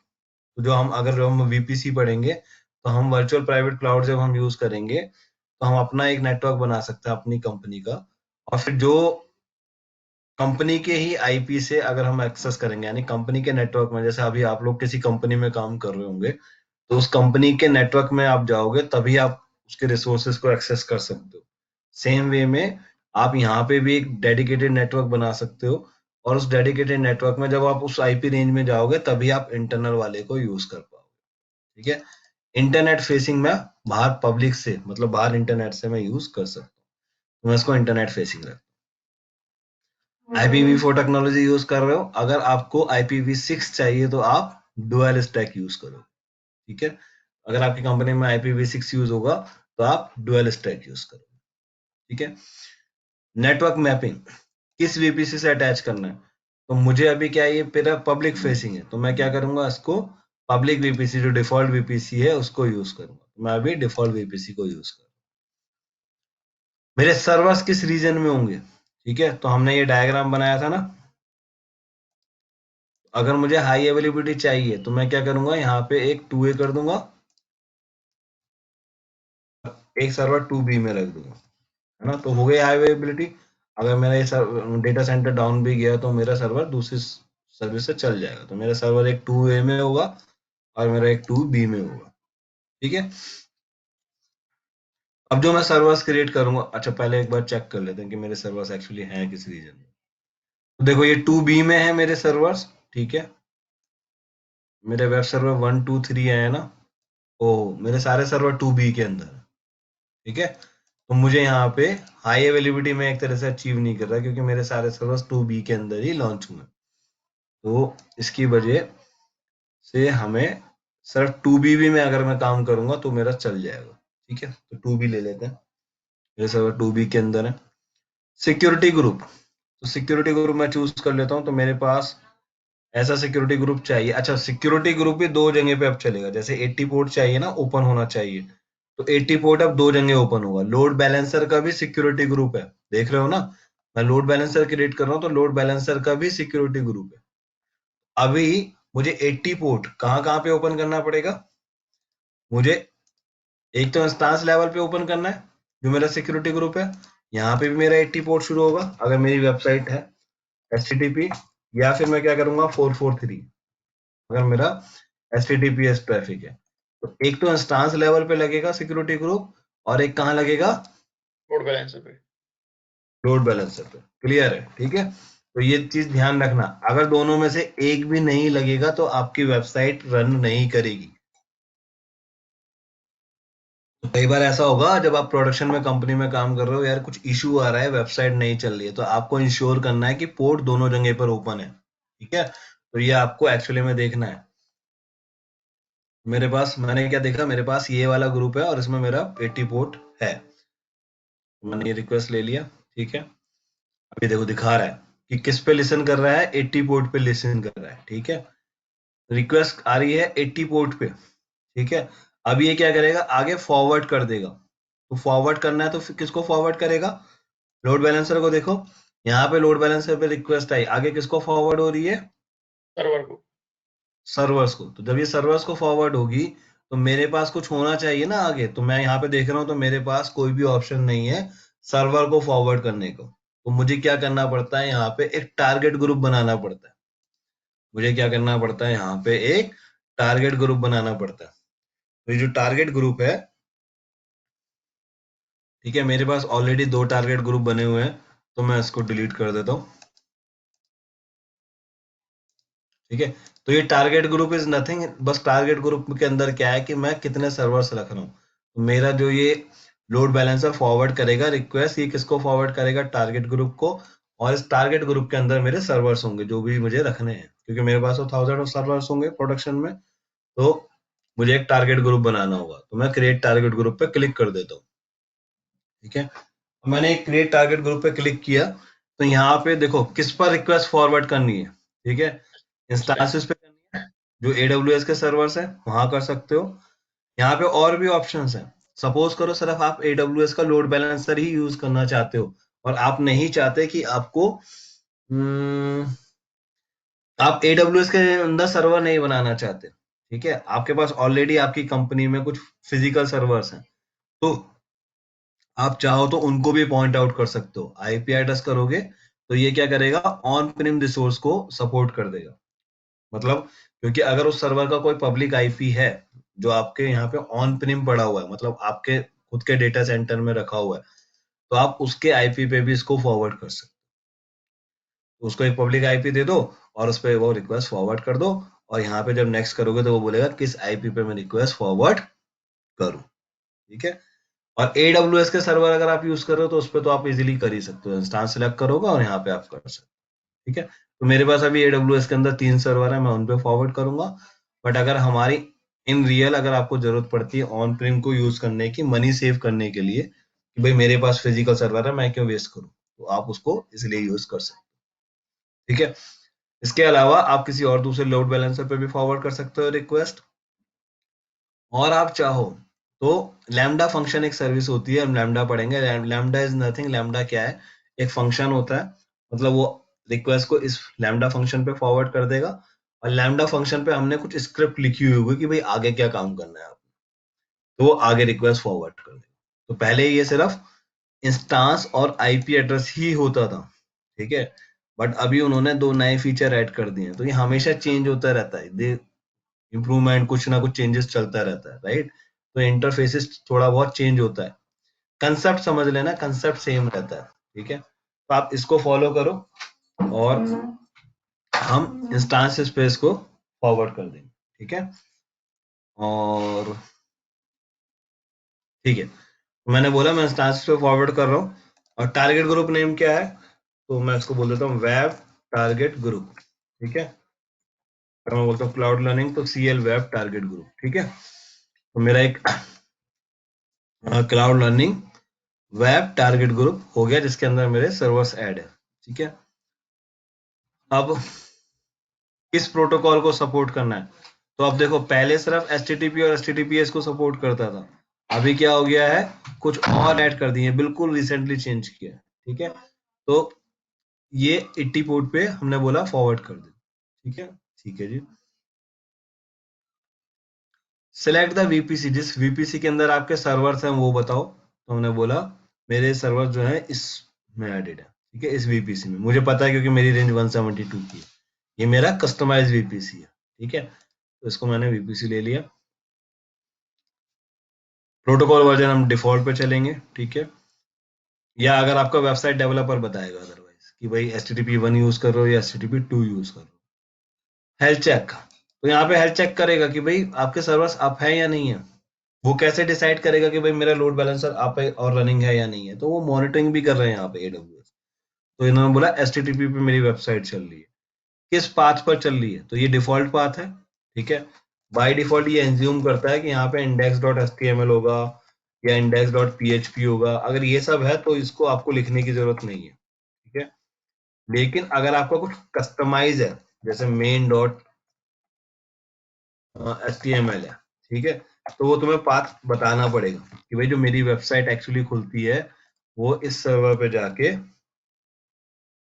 Speaker 2: तो जो हम अगर हम वीपीसी पढ़ेंगे तो हम वर्चुअल प्राइवेट क्लाउड जब हम यूज करेंगे तो हम अपना एक नेटवर्क बना सकते हैं अपनी कंपनी का, और फिर जो कंपनी के ही आईपी से अगर हम एक्सेस करेंगे, यानी कंपनी के नेटवर्क में, जैसे अभी आप लोग किसी कंपनी में काम कर रहे होंगे तो उस कंपनी के नेटवर्क में आप जाओगे तभी आप उसके रिसोर्सेज को एक्सेस कर सकते हो। सेम वे में आप यहाँ पे भी एक डेडिकेटेड नेटवर्क बना सकते हो, और उस डेडिकेटेड नेटवर्क में जब आप उस आईपी रेंज में जाओगे तभी आप इंटरनल वाले को यूज कर पाओगे। ठीक है, इंटरनेट फेसिंग में बाहर पब्लिक से, मतलब बाहर इंटरनेट से मैं यूज कर सकता हूँ, तो मैं इसको इंटरनेट फेसिंग रखता हूँ। IPv4 टेक्नोलॉजी यूज कर रहे हो, अगर आपको IPv6 चाहिए तो आप डुअल स्टैक यूज करो। ठीक है, अगर आपकी कंपनी में IPv6 यूज होगा तो आप डुअल स्टैक यूज करो। ठीक है, नेटवर्क मैपिंग, किस वीपीसी से अटैच करना है, तो मुझे अभी क्या है, ये मेरा पब्लिक फेसिंग है, तो मैं क्या करूंगा, इसको पब्लिक वीपीसी जो डिफॉल्ट वीपीसी है उसको यूज करूंगा। मैं अभी डिफॉल्ट वीपीसी को यूज करूंगा। मेरे सर्वर्स किस रीजन में होंगे, ठीक है, तो हमने ये डायग्राम बनाया था ना। अगर मुझे हाई अवेलेबिलिटी चाहिए तो मैं क्या करूंगा, यहाँ पे एक 2A कर दूंगा, एक सर्वर 2B में रख दूंगा, है ना, तो हो गई हाई अवेलेबिलिटी। अगर मेरा ये डेटा सेंटर डाउन भी गया तो मेरा सर्वर दूसरी सर्विस से चल जाएगा, तो मेरा सर्वर एक 2A में होगा और मेरा एक 2B में होगा। ठीक है, अब जो मैं सर्वर्स क्रिएट करूंगा, अच्छा पहले एक बार चेक कर लेते हैं कि मेरे सर्वर्स एक्चुअली हैं किस रीजन में। तो देखो ये 2B में है मेरे सर्वर्स। ठीक है, मेरे वेब सर्वर 1 2 3 है ना, ओ मेरे सारे सर्वर 2B के अंदर है। ठीक है, तो मुझे यहाँ पे हाई अवेलेबिलिटी में एक तरह से अचीव नहीं कर रहा क्योंकि मेरे सारे सर्वर्स 2B के अंदर ही लॉन्च हुए, तो इसकी वजह से हमें सिर्फ 2B में अगर मैं काम करूंगा तो मेरा चल जाएगा। ठीक है, तो 2B ले लेते हैं, मेरे सर्वर 2B के अंदर है। सिक्योरिटी ग्रुप, तो सिक्योरिटी ग्रुप मैं चूज कर लेता हूँ, तो मेरे पास ऐसा सिक्योरिटी ग्रुप चाहिए। अच्छा, सिक्योरिटी ग्रुप भी दो जगह पे अब चलेगा, जैसे 80 पोर्ट चाहिए ना, ओपन होना चाहिए, तो 80 पोर्ट अब दो जगह ओपन होगा। लोड बैलेंसर का भी सिक्योरिटी ग्रुप है, देख रहे हो ना, मैं लोड बैलेंसर क्रिएट कर रहा हूँ तो लोड बैलेंसर का भी सिक्योरिटी ग्रुप है। अभी मुझे 80 पोर्ट कहाँ कहाँ पे ओपन करना पड़ेगा, मुझे एक तो इंस्टांस लेवल पे ओपन करना है जो मेरा सिक्योरिटी ग्रुप है, यहाँ पे भी मेरा 80 पोर्ट शुरू होगा अगर मेरी वेबसाइट है HTTP, या फिर मैं क्या करूंगा 443 अगर मेरा HTTPS ट्रैफिक है। तो एक तो इंस्टांस लेवल पे लगेगा सिक्योरिटी ग्रुप और एक कहाँ लगेगा,
Speaker 4: लोड बैलेंसर पे।
Speaker 2: लोड बैलेंसर पे। क्लियर है? ठीक है, तो ये चीज ध्यान रखना, अगर दोनों में से एक भी नहीं लगेगा तो आपकी वेबसाइट रन नहीं करेगी। तो कई बार ऐसा होगा जब आप प्रोडक्शन में कंपनी में काम कर रहे हो, यार कुछ इशू आ रहा है, वेबसाइट नहीं चल रही है, तो आपको इंश्योर करना है कि पोर्ट दोनों जगह पर ओपन है। ठीक है, तो ये आपको एक्चुअली में देखना है। मेरे पास, मैंने क्या देखा, मेरे पास ये वाला ग्रुप है और इसमें मेरा 80 पोर्ट है, मैंने ये रिक्वेस्ट ले लिया। ठीक है, अभी देखो दिखा रहा है कि किस पे लिसन कर रहा है, 80 पोर्ट पे लिसन कर रहा है। ठीक है, रिक्वेस्ट आ रही है 80 पोर्ट पे। ठीक है, अब ये क्या करेगा, आगे फॉरवर्ड कर देगा। तो फॉरवर्ड करना है तो फिर किसको फॉरवर्ड करेगा, लोड बैलेंसर को। देखो यहाँ पे लोड बैलेंसर पे रिक्वेस्ट आई, आगे किसको फॉरवर्ड हो रही है,
Speaker 4: सर्वर को।
Speaker 2: सर्वर्स को। तो जब ये सर्वर्स को फॉरवर्ड होगी तो मेरे पास कुछ होना चाहिए ना आगे। तो मैं यहाँ पे देख रहा हूँ तो मेरे पास कोई भी ऑप्शन नहीं है सर्वर को फॉरवर्ड करने को। तो मुझे क्या करना पड़ता है, यहाँ पे एक टारगेट ग्रुप बनाना पड़ता है। मुझे क्या करना पड़ता है, यहाँ पे एक टारगेट ग्रुप बनाना पड़ता है। तो ये जो टारगेट ग्रुप है, ठीक है, मेरे पास ऑलरेडी 2 टारगेट ग्रुप बने हुए हैं, तो मैं इसको डिलीट कर देता हूँ। ठीक है, तो ये टारगेट ग्रुप इज नथिंग, बस टारगेट ग्रुप के अंदर क्या है कि मैं कितने सर्वर्स रख रहा हूँ। तो मेरा जो ये लोड बैलेंसर फॉरवर्ड करेगा रिक्वेस्ट, ये किसको फॉरवर्ड करेगा, टारगेट ग्रुप को। और इस टारगेट ग्रुप के अंदर मेरे सर्वर्स होंगे जो भी मुझे रखने हैं, क्योंकि मेरे पास तो 1000 सर्वर्स होंगे प्रोडक्शन में। तो मुझे एक टारगेट ग्रुप बनाना होगा, तो मैं क्रिएट टारगेट ग्रुप पे क्लिक कर देता हूँ। ठीक है, मैंने क्रिएट टारगेट ग्रुप पे क्लिक किया, तो यहाँ पे देखो किस पर रिक्वेस्ट फॉरवर्ड करनी है। ठीक है, इंस्टांसेस पे करनी है, जो AWS के सर्वर्स है वहां कर सकते हो। यहाँ पे और भी ऑप्शंस हैं। सपोज करो सिर्फ आप AWS का लोड बैलेंसर ही यूज करना चाहते हो और आप नहीं चाहते कि आपको आप AWS के अंदर सर्वर नहीं बनाना चाहते। ठीक है, आपके पास ऑलरेडी आपकी कंपनी में कुछ फिजिकल सर्वर्स हैं, तो आप चाहो तो उनको भी पॉइंट आउट कर सकते हो। आईपी एड्रेस करोगे तो ये क्या करेगा, ऑन प्रिम रिसोर्स को सपोर्ट कर देगा। मतलब क्योंकि अगर उस सर्वर का कोई पब्लिक आईपी है जो आपके यहाँ पे ऑन प्रिम पड़ा हुआ है, मतलब आपके खुद के डेटा सेंटर में रखा हुआ है, तो आप उसके आईपी पे भी इसको फॉरवर्ड कर सकते हो। उसको एक पब्लिक आईपी दे दो और उस पर वो रिक्वेस्ट फॉरवर्ड कर दो, और यहाँ पे जब नेक्स्ट करोगे तो वो बोलेगा किस आईपी पे मैं रिक्वेस्ट फॉरवर्ड करूँ। ठीक है, और AWS के सर्वर अगर आप यूज कर रहे हो तो उस पर तो आप इजीली कर ही सकते हो, इंस्टांस सेलेक्ट करोगे और यहाँ पे आप कर सकते हो। ठीक है, तो मेरे पास अभी AWS के अंदर 3 सर्वर है, मैं उन पे फॉरवर्ड करूंगा। बट अगर हमारी इन रियल अगर आपको जरूरत पड़ती है ऑन प्रिम को यूज करने की, मनी सेव करने के लिए, कि भाई मेरे पास फिजिकल सर्वर है मैं क्यों वेस्ट करूं, तो आप उसको इसलिए यूज कर सकते हो। ठीक है, इसके अलावा आप किसी और दूसरे लोड बैलेंसर पे भी फॉरवर्ड कर सकते हो रिक्वेस्ट। और आप चाहो तो लैम्डा फंक्शन एक सर्विस होती है, हम लैम्डा पढ़ेंगे। लैम्डा इज नथिंग, लैम्डा क्या है, एक फंक्शन होता है, मतलब वो रिक्वेस्ट को इस लैम्डा फंक्शन पे फॉरवर्ड कर देगा, और लैम्डा फंक्शन पे हमने कुछ स्क्रिप्ट लिखी हुई होगी कि भाई आगे क्या काम करना है आपको, तो वो आगे रिक्वेस्ट फॉरवर्ड कर देगा। तो पहले ये सिर्फ इंस्टांस और आईपी एड्रेस ही होता था। ठीक है, बट अभी उन्होंने 2 नए फीचर ऐड कर दिए हैं, तो ये हमेशा चेंज होता रहता है, इम्प्रूवमेंट, कुछ ना कुछ चेंजेस चलता रहता है, राइट। तो इंटरफेसेस थोड़ा बहुत चेंज होता है, कंसेप्ट समझ लेना, कंसेप्ट सेम रहता है। ठीक है, तो आप इसको फॉलो करो और हम इंस्टांस स्पेस को फॉरवर्ड कर देंगे। ठीक है, और ठीक है, मैंने बोला मैं इंस्टांस पे फॉरवर्ड कर रहा हूँ। और टारगेट ग्रुप नेम क्या है, तो मैं इसको बोल देता हूँ वेब टारगेट ग्रुप। ठीक है, अगर मैं बोलता हूँ क्लाउड लर्निंग तो CL वेब टारगेट ग्रुप। ठीक है, तो मेरा एक cloud learning web target group हो गया जिसके अंदर मेरे सर्वर्स ऐड है। ठीक है, अब किस प्रोटोकॉल को सपोर्ट करना है, तो अब देखो पहले सिर्फ HTTP और HTTPS को सपोर्ट करता था, अभी क्या हो गया है, कुछ और ऐड कर दिए, बिल्कुल रिसेंटली चेंज किया। ठीक है, तो ये 80 पोर्ट पे हमने बोला फॉरवर्ड कर दे। ठीक है, ठीक है जी। सिलेक्ट द VPC, जिस VPC के अंदर आपके सर्वर्स हैं वो बताओ। तो हमने बोला मेरे सर्वर जो है इसमें एडेड है। ठीक है, इस VPC में मुझे पता है क्योंकि मेरी रेंज 172 की है, ये मेरा कस्टमाइज VPC है। ठीक है, तो इसको मैंने VPC ले लिया। प्रोटोकॉल वर्जन हम डिफॉल्ट पे चलेंगे। ठीक है, या अगर आपका वेबसाइट डेवलपर बताएगा अदरवाइज कि भाई HTTP 1 यूज कर रहे हो या HTTP 2 यूज कर रहे हो। हेल्थ चेक, तो यहाँ पे हेल्थ चेक करेगा कि भाई आपके सर्वर्स अप है या नहीं है। वो कैसे डिसाइड करेगा कि भाई मेरा लोड बैलेंसर अप है और रनिंग है या नहीं है, तो वो मॉनिटरिंग भी कर रहे हैं यहाँ पे AWS। तो इन्होंने बोला HTTP पे मेरी वेबसाइट चल रही है, किस पाथ पर चल रही है, तो ये डिफॉल्ट पाथ है। ठीक है, बाय डिफॉल्ट ये एज्यूम करता है कि यहाँ पे index.html होगा या index.php होगा। अगर ये सब है तो इसको आपको लिखने की जरूरत नहीं है। ठीक है, लेकिन अगर आपका कुछ कस्टमाइज है, जैसे main.html है, ठीक है, तो वो तुम्हें पाथ बताना पड़ेगा कि भाई जो मेरी वेबसाइट एक्चुअली खुलती है वो इस सर्वर पे जाके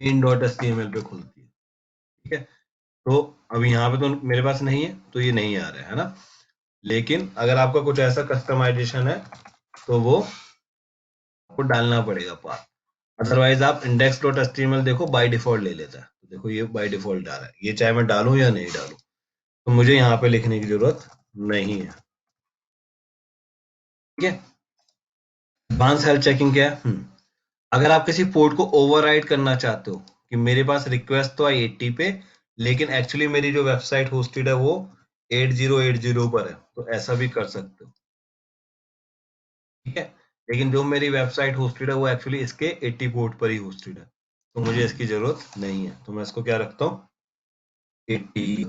Speaker 2: in.html पे खुलती है। ठीक है, तो अब यहाँ पे तो मेरे पास नहीं है तो ये नहीं आ रहा है ना, लेकिन अगर आपका कुछ ऐसा कस्टमाइजेशन है तो वो आपको डालना पड़ेगा पाथ। अदरवाइज आप index.html देखो बाय डिफॉल्ट ले लेता है, तो देखो ये बाय डिफॉल्ट डाला है, ये चाहे मैं डालूं या नहीं डालूं तो मुझे यहाँ पे लिखने की जरूरत नहीं है। ठीक है, एडवांस हेल्थ चेकिंग क्या है? अगर आप किसी पोर्ट को ओवरराइड करना चाहते हो कि मेरे पास रिक्वेस्ट तो आई 80 पे, लेकिन एक्चुअली मेरी जो वेबसाइट होस्टेड है वो 8080 पर है, तो ऐसा भी कर सकते हो। ठीक है, लेकिन जो मेरी वेबसाइट होस्टेड है वो एक्चुअली इसके 80 पोर्ट पर ही होस्टेड है, तो मुझे इसकी जरूरत नहीं है, तो मैं इसको क्या रखता हूँ 80।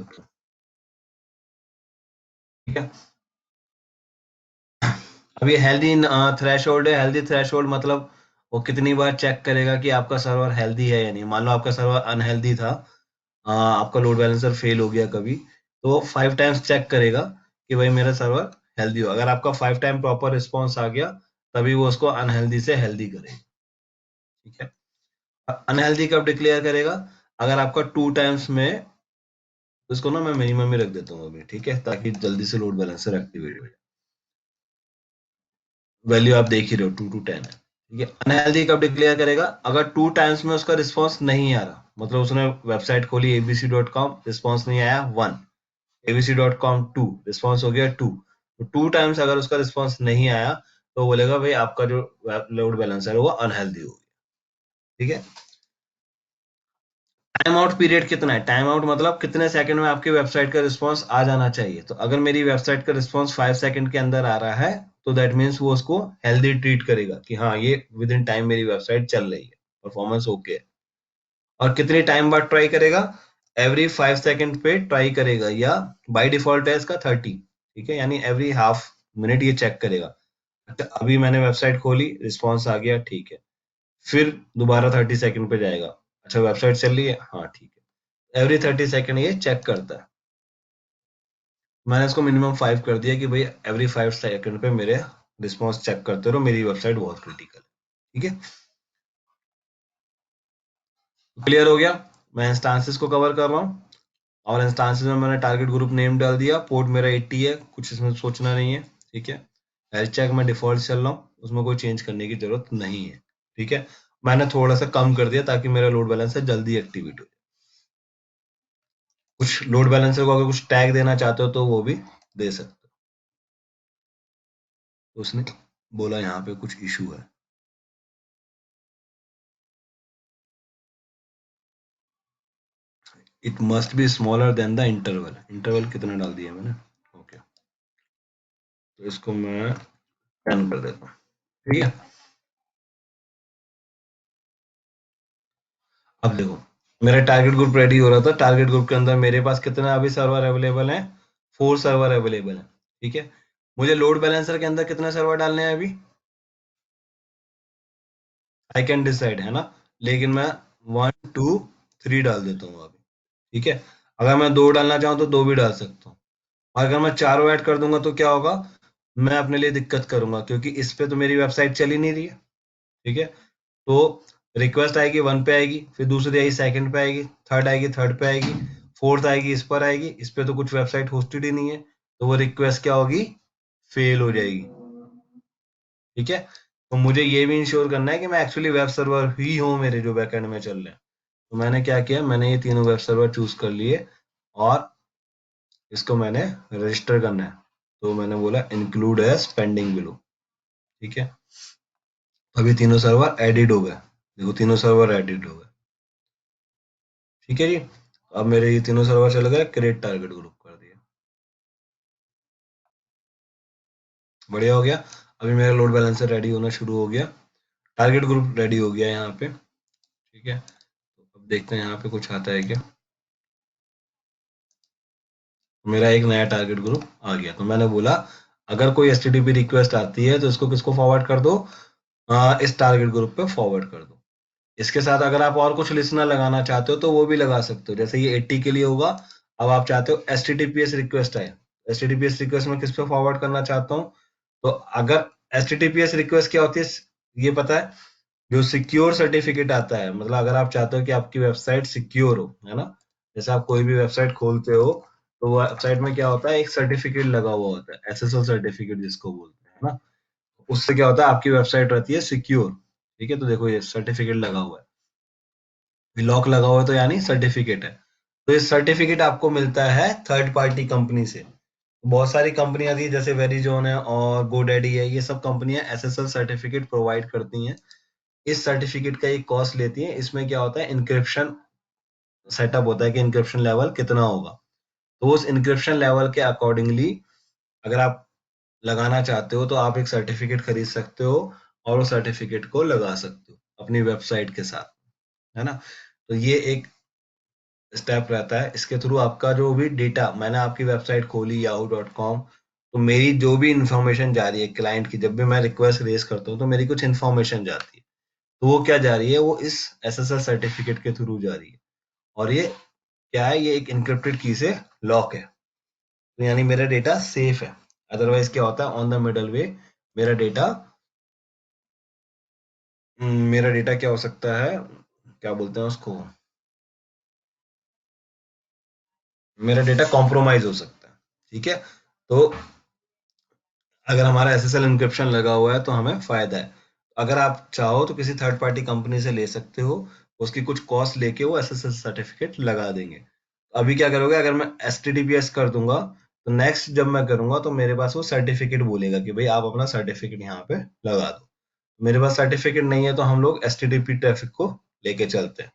Speaker 2: ठीक है, अब ये हेल्दी थ्रेशोल्ड है। हेल्दी थ्रेशोल्ड मतलब वो कितनी बार चेक करेगा कि आपका सर्वर हेल्दी है या नहीं। मान लो आपका सर्वर अनहेल्दी था, आपका लोड बैलेंसर फेल हो गया कभी, तो वो 5 टाइम्स चेक करेगा कि भाई मेरा सर्वर हेल्दी हो। अगर आपका 5 टाइम प्रॉपर रिस्पॉन्स आ गया तभी वो उसको अनहेल्दी से हेल्दी करेगा। ठीक है, अनहेल्दी कब डिक्लेयर करेगा? अगर आपका 2 टाइम्स में, तो इसको ना मैं मिनिमम में रख देता हूँ अभी, ठीक है, ताकि जल्दी से लोड बैलेंसर एक्टिवेट हो जाए। वैल्यू आप देख ही रहे हो 2 to 10 है। ठीक है, अनहेल्दी कब डिक्लेयर करेगा? अगर 2 टाइम्स में उसका रिस्पॉन्स नहीं आ रहा, मतलब उसने वेबसाइट खोली abc.com, रिस्पॉन्स नहीं आया 1, abc.com 2, रिस्पॉन्स हो गया 2, तो 2 टाइम्स अगर उसका रिस्पॉन्स नहीं आया तो बोलेगा भाई आपका जो लोड बैलेंसर है वो अनहेल्दी हो गया। ठीक है, टाइम आउट पीरियड कितना है? टाइम आउट मतलब कितने सेकंड में आपकी वेबसाइट का रिस्पॉन्स आ जाना चाहिए। तो अगर मेरी वेबसाइट का रिस्पॉन्स 5 सेकंड के अंदर आ रहा है तो दैट मीन्स वो उसको हेल्दी ट्रीट करेगा कि हाँ ये विद इन टाइम मेरी वेबसाइट चल रही है, परफॉर्मेंस ओके है। और कितने टाइम बाद ट्राई करेगा? एवरी 5 सेकंड पे ट्राई करेगा, या बाय डिफॉल्ट है इसका 30। ठीक है, यानी एवरी हाफ मिनट ये चेक करेगा। अच्छा, अभी मैंने वेबसाइट खोली, रिस्पॉन्स आ गया, ठीक है, फिर दोबारा 30 सेकंड पे जाएगा। अच्छा, वेबसाइट चल रही है, हाँ ठीक है, एवरी 30 सेकंड ये चेक करता है। मैंने इसको मिनिमम 5 कर दिया कि भाई एवरी 5 सेकंड पे मेरे रिस्पॉन्स चेक करते रहो, मेरी वेबसाइट बहुत क्रिटिकल है। ठीक है, क्लियर हो गया? मैं इंस्टांसेस को कवर कर रहा हूँ, और इंस्टांसेस में मैंने टारगेट ग्रुप नेम डाल दिया, पोर्ट मेरा 80 है, कुछ इसमें सोचना नहीं है। ठीक है, हेल्थ चेक में डिफॉल्ट चल रहा हूँ, उसमें कोई चेंज करने की जरूरत नहीं है। ठीक है, मैंने थोड़ा सा कम कर दिया ताकि मेरा लोड बैलेंसर जल्दी एक्टिवेट हो जाए। कुछ लोड बैलेंसर को अगर कुछ टैग देना चाहते हो तो वो भी दे सकते हो। तो उसने बोला यहाँ पे कुछ इशू है, it must be smaller than the interval. Interval कितना डाल दिया मैंने? ओके, तो इसको मैं 10 कर देता हूँ। ठीक है, अब देखो मेरा टारगेट ग्रुप रेडी हो रहा था। टारगेट ग्रुप के अंदर मेरे पास कितने अभी सर्वर अवेलेबल हैं? 4 सर्वर अवेलेबल हैं। ठीक है, मुझे लोड बैलेंसर के अंदर कितने सर्वर डालने हैं अभी? आई कैन डिसाइड, है ना, लेकिन मैं 1 2 3 डाल देता हूँ अभी। ठीक है, अगर मैं 2 डालना चाहूँ तो 2 भी डाल सकता हूँ, और अगर मैं चारों ऐड कर दूंगा तो क्या होगा? मैं अपने लिए दिक्कत करूंगा, क्योंकि इस पे तो मेरी वेबसाइट चल ही नहीं रही है। ठीक है, तो रिक्वेस्ट आएगी 1 पे आएगी, फिर दूसरी आई सेकंड पे आएगी, थर्ड आएगी थर्ड पे आएगी, फोर्थ आएगी इस पर आएगी, इस पे तो कुछ वेबसाइट होस्टेड ही नहीं है, तो वो रिक्वेस्ट क्या होगी? फेल हो जाएगी। ठीक है, तो मुझे ये भी इंश्योर करना है कि मैं एक्चुअली वेब सर्वर ही हूँ मेरे जो बैकएंड में चल रहे हैं। तो मैंने क्या किया, मैंने ये तीनों वेब सर्वर चूज कर लिए और इसको मैंने रजिस्टर करना है, तो मैंने बोला इंक्लूड एज पेंडिंग बिलो। ठीक है, अभी तीनों सर्वर एडिड हो गए, देखो तीनों सर्वर एडिड हो गए। ठीक है जी, अब मेरे ये तीनों सर्वर चल गए, क्रिएट टारगेट ग्रुप कर दिया, बढ़िया हो गया। अभी मेरा लोड बैलेंसर रेडी होना शुरू हो गया, टारगेट ग्रुप रेडी हो गया यहाँ पे। ठीक है, तो अब देखते हैं यहाँ पे कुछ आता है क्या। मेरा एक नया टारगेट ग्रुप आ गया, तो मैंने बोला अगर कोई HTTP रिक्वेस्ट आती है तो इसको किसको फॉरवर्ड कर दो? इस टारगेट ग्रुप पे फॉरवर्ड कर दो। इसके साथ अगर आप और कुछ लिसनर लगाना चाहते हो तो वो भी लगा सकते हो, जैसे ये 80 के लिए होगा। अब आप चाहते हो HTTPS रिक्वेस्ट आए HTTPS रिक्वेस्ट मैं किस पे फॉरवर्ड करना चाहता हूँ। तो अगर HTTPS रिक्वेस्ट क्या होती है, ये पता है, जो सिक्योर सर्टिफिकेट आता है, मतलब अगर आप चाहते हो कि आपकी वेबसाइट सिक्योर हो, है ना, जैसे आप कोई भी वेबसाइट खोलते हो तो वेबसाइट में क्या होता है, एक सर्टिफिकेट लगा हुआ होता है, SSL सर्टिफिकेट जिसको बोलते हैं, है ना। उससे क्या होता है, आपकी वेबसाइट रहती है सिक्योर। ठीक है, तो देखो ये सर्टिफिकेट लगा हुआ है, लॉक लगा हुआ है, तो यानी सर्टिफिकेट है। तो ये सर्टिफिकेट आपको मिलता है थर्ड पार्टी कंपनी से। बहुत सारी कंपनियां थी, जैसे वेरिजोन है और गोडैडी है, ये सब कंपनियां SSL सर्टिफिकेट प्रोवाइड करती हैं। इस सर्टिफिकेट का एक कॉस्ट लेती है। इसमें क्या होता है, इंक्रिप्शन सेटअप होता है कि इंक्रिप्शन लेवल कितना होगा। तो उस इंक्रिप्शन लेवल के अकॉर्डिंगली अगर आप लगाना चाहते हो तो आप एक सर्टिफिकेट खरीद सकते हो और उस सर्टिफिकेट को लगा सकते हो अपनी वेबसाइट के साथ, है ना। तो ये एक स्टेप रहता है। इसके थ्रू आपका जो भी डेटा, मैंने आपकी वेबसाइट खोली yahoo.com, तो मेरी जो भी इंफॉर्मेशन जा रही है क्लाइंट की, जब भी मैं रिक्वेस्ट रेज करता हूँ तो मेरी कुछ इंफॉर्मेशन जाती है, तो वो क्या जा रही है, वो इस SSL सर्टिफिकेट के थ्रू जा रही है। और ये क्या है, ये एक इनक्रिप्टेड की से लॉक है, तो यानी मेरा डेटा सेफ है। अदरवाइज क्या होता है, ऑन द मिडल वे मेरा डेटा मेरा डेटा क्या हो सकता है, क्या बोलते हैं उसको, मेरा डेटा कॉम्प्रोमाइज हो सकता है। ठीक है, तो अगर हमारा SSL इंक्रिप्शन लगा हुआ है तो हमें फायदा है। अगर आप चाहो तो किसी थर्ड पार्टी कंपनी से ले सकते हो, उसकी कुछ कॉस्ट लेके वो SSL सर्टिफिकेट लगा देंगे। अभी क्या करोगे, अगर मैं HTTPS कर दूंगा तो नेक्स्ट जब मैं करूंगा तो मेरे पास वो सर्टिफिकेट बोलेगा कि भाई आप अपना सर्टिफिकेट यहाँ पे लगा दो। मेरे पास सर्टिफिकेट नहीं है तो हम लोग HTTP ट्रैफिक को लेके चलते हैं।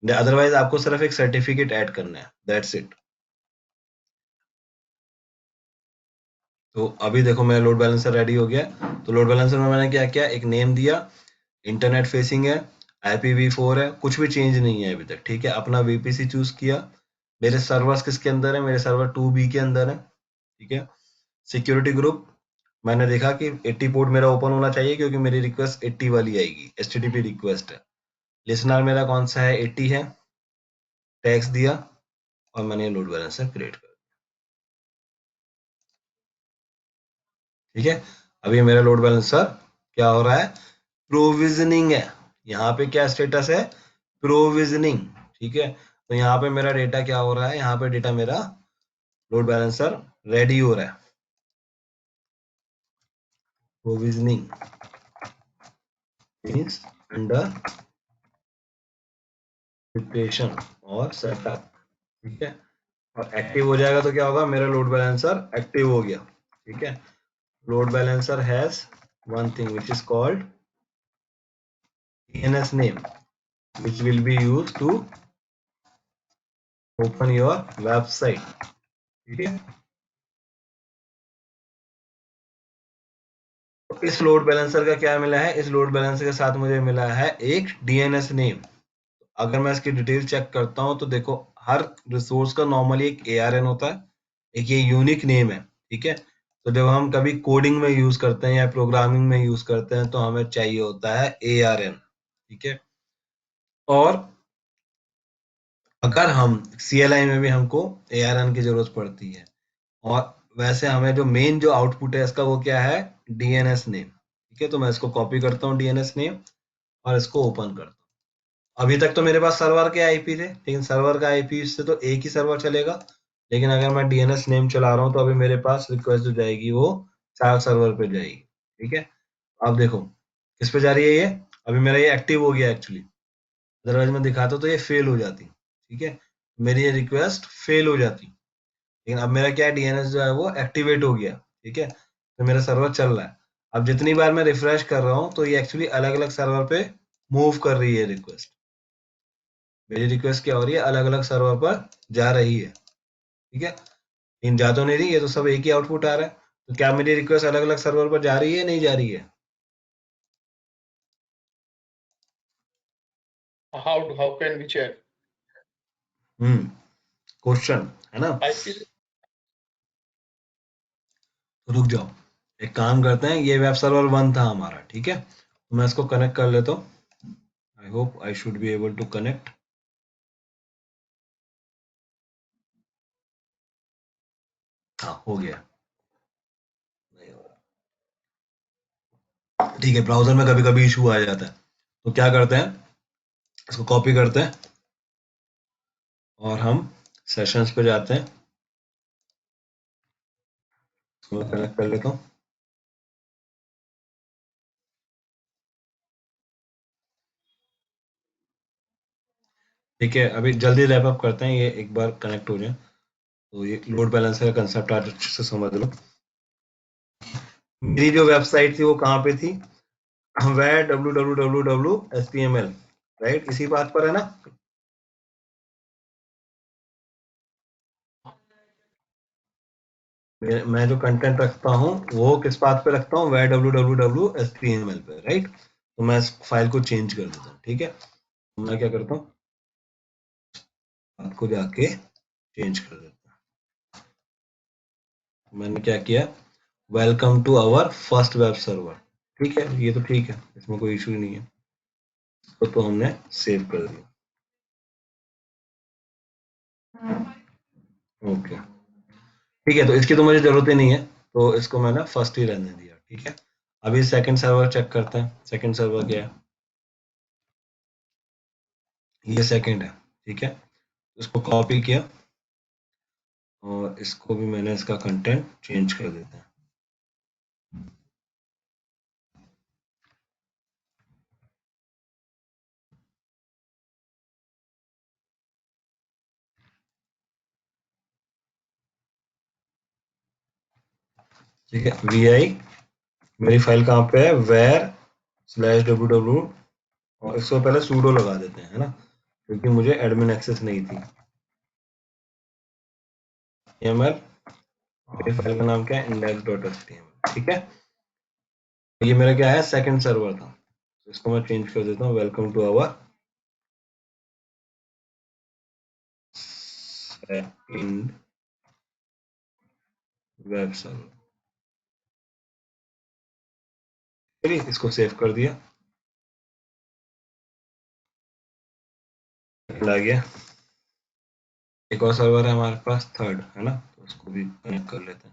Speaker 2: अदरवाइज आपको सिर्फ एक सर्टिफिकेट ऐड करना है, दैट्स इट। तो अभी देखो मेरा लोड बैलेंसर रेडी हो गया। तो लोड बैलेंसर में मैंने क्या किया, एक नेम दिया, इंटरनेट फेसिंग है, IPv4 है, कुछ भी चेंज नहीं है अभी तक। ठीक है, अपना VPC चूज किया। मेरे सर्वर्स किसके अंदर है, मेरे सर्वर 2B के अंदर है। ठीक है, सिक्योरिटी ग्रुप मैंने देखा कि 80 पोर्ट मेरा ओपन होना चाहिए क्योंकि मेरी रिक्वेस्ट 80 वाली आएगी, HTTP रिक्वेस्ट है। लिसनर मेरा कौन सा है, 80 है। टैक्स दिया और मैंने लोड बैलेंसर क्रिएट कर। ठीक है, अभी मेरा लोड बैलेंसर क्या हो रहा है, प्रोविजनिंग है। यहाँ पे क्या स्टेटस है, प्रोविजनिंग। ठीक है, तो यहाँ पे मेरा डेटा क्या हो रहा है, यहाँ पे डेटा मेरा लोड बैलेंसर रेडी हो रहा है। प्रोविजनिंग मीन्स अंडर प्रिपरेशन और सेटअप। ठीक है, और एक्टिव हो जाएगा तो क्या होगा, मेरा लोड बैलेंसर एक्टिव हो गया। ठीक है, load balancer has one thing which is called DNS name which will be used to open your website. ठीक है, तो इस लोड बैलेंसर का क्या मिला है, इस लोड बैलेंसर के साथ मुझे मिला है एक DNS नेम। अगर मैं इसकी डिटेल चेक करता हूं तो देखो, हर रिसोर्स का नॉर्मली एक ARN होता है, एक ये यूनिक नेम है। ठीक है, तो जब हम कभी कोडिंग में यूज करते हैं या प्रोग्रामिंग में यूज करते हैं तो हमें चाहिए होता है ARN। ठीक है, और अगर हम CLI में भी हमको ARN की जरूरत पड़ती है। और वैसे हमें जो मेन जो आउटपुट है इसका वो क्या है, DNS नेम। ठीक है, तो मैं इसको कॉपी करता हूँ DNS नेम और इसको ओपन करता हूँ। अभी तक तो मेरे पास सर्वर के IP थे, लेकिन सर्वर का IP से तो एक ही सर्वर चलेगा। लेकिन अगर मैं DNS नेम चला रहा हूँ तो अभी मेरे पास रिक्वेस्ट जो जाएगी वो 4 सर्वर पे जाएगी। ठीक है, अब देखो किस पे जा रही है ये, अभी मेरा ये एक्टिव हो गया एक्चुअली, अदरवाइज मैं दिखाता तो ये फेल हो जाती। ठीक है, मेरी ये रिक्वेस्ट फेल हो जाती, लेकिन अब मेरा क्या है, DNS जो है वो एक्टिवेट हो गया। ठीक है, तो मेरा सर्वर चल रहा है। अब जितनी बार मैं रिफ्रेश कर रहा हूँ तो ये एक्चुअली अलग अलग सर्वर पे मूव कर रही है रिक्वेस्ट। मेरी रिक्वेस्ट क्या हो रही है, अलग अलग सर्वर पर जा रही है। ठीक है, लेकिन जा तो नहीं रही, ये तो सब एक ही आउटपुट आ रहा है। तो क्या मेरी रिक्वेस्ट अलग अलग सर्वर पर जा रही है, नहीं जा रही है?
Speaker 4: How can we check?
Speaker 2: Question है ना।
Speaker 4: IP
Speaker 2: तो रुक जाओ, एक काम करते हैं, ये वेब सर्वर 1 था हमारा। ठीक है, तो मैं इसको कनेक्ट कर लेता हूँ। I hope I should be able to connect. हाँ हो गया, नहीं हो रहा। ठीक है, ब्राउजर में कभी कभी इशू आ जाता है, तो क्या करते हैं, इसको कॉपी करते हैं और हम सेशंस पे जाते हैं, इसको मैं कनेक्ट कर लेता हूँ। ठीक है, अभी जल्दी रैप अप करते हैं, ये एक बार कनेक्ट हो जाए तो ये लोड बैलेंसर का कंसेप्ट आज अच्छे से समझ लो। मेरी जो वेबसाइट थी वो कहाँ पे थी, where www.html, राइट, इसी बात पर है ना। मैं जो कंटेंट रखता हूँ वो किस बात पे रखता हूँ, where www.html पे, राइट। तो मैं इस फाइल को चेंज कर देता हूँ। ठीक है, तो मैं क्या करता हूँ, आपको जाके चेंज कर देता हूँ। मैंने क्या किया, welcome to our first web server. ठीक है, ये तो ठीक है, इसमें कोई इशू नहीं है, तो हमने सेव कर दिया। ओके, ठीक है, तो इसकी तो मुझे जरूरत ही नहीं है, तो इसको मैंने फर्स्ट ही रहने दिया। ठीक है, अभी सेकंड सर्वर चेक करते हैं, सेकंड सर्वर क्या है, ये सेकंड है। ठीक है, इसको कॉपी किया और इसको भी मैंने इसका कंटेंट चेंज कर देता है। ठीक है, vi मेरी फाइल कहाँ पे है, where/www, और इसको पहले sudo लगा देते हैं, है ना, क्योंकि मुझे एडमिन एक्सेस नहीं थी। html, मेरी फाइल का नाम क्या है, index.html। ठीक है, ये मेरा क्या है, सेकंड सर्वर था, तो इसको मैं चेंज कर देता हूँ, welcome to our second web server. चलिए, इसको सेव कर दिया, आ गया। एक और सर्वर है हमारे पास, थर्ड, है ना, तो उसको भी कनेक्ट कर लेते हैं।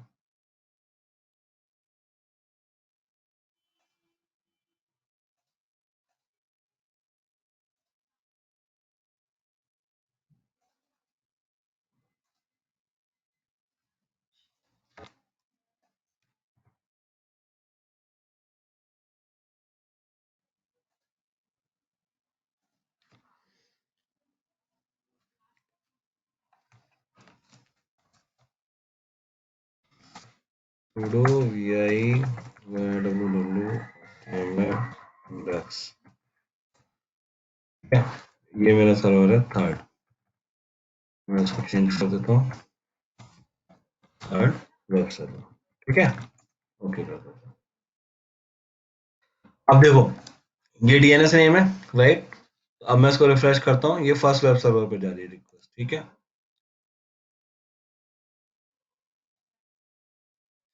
Speaker 2: sudo vi www index, ये मेरा सर्वर है थर्ड, मैं इसको चेंज कर देता हूँ, थर्ड वेब सर्वर। ठीक है, ओके कर देता हूँ। अब देखो, ये डीएनएस नेम है, राइट, अब मैं इसको रिफ्रेश करता हूँ, ये फर्स्ट वेब सर्वर पे जा रही है रिक्वेस्ट। ठीक है,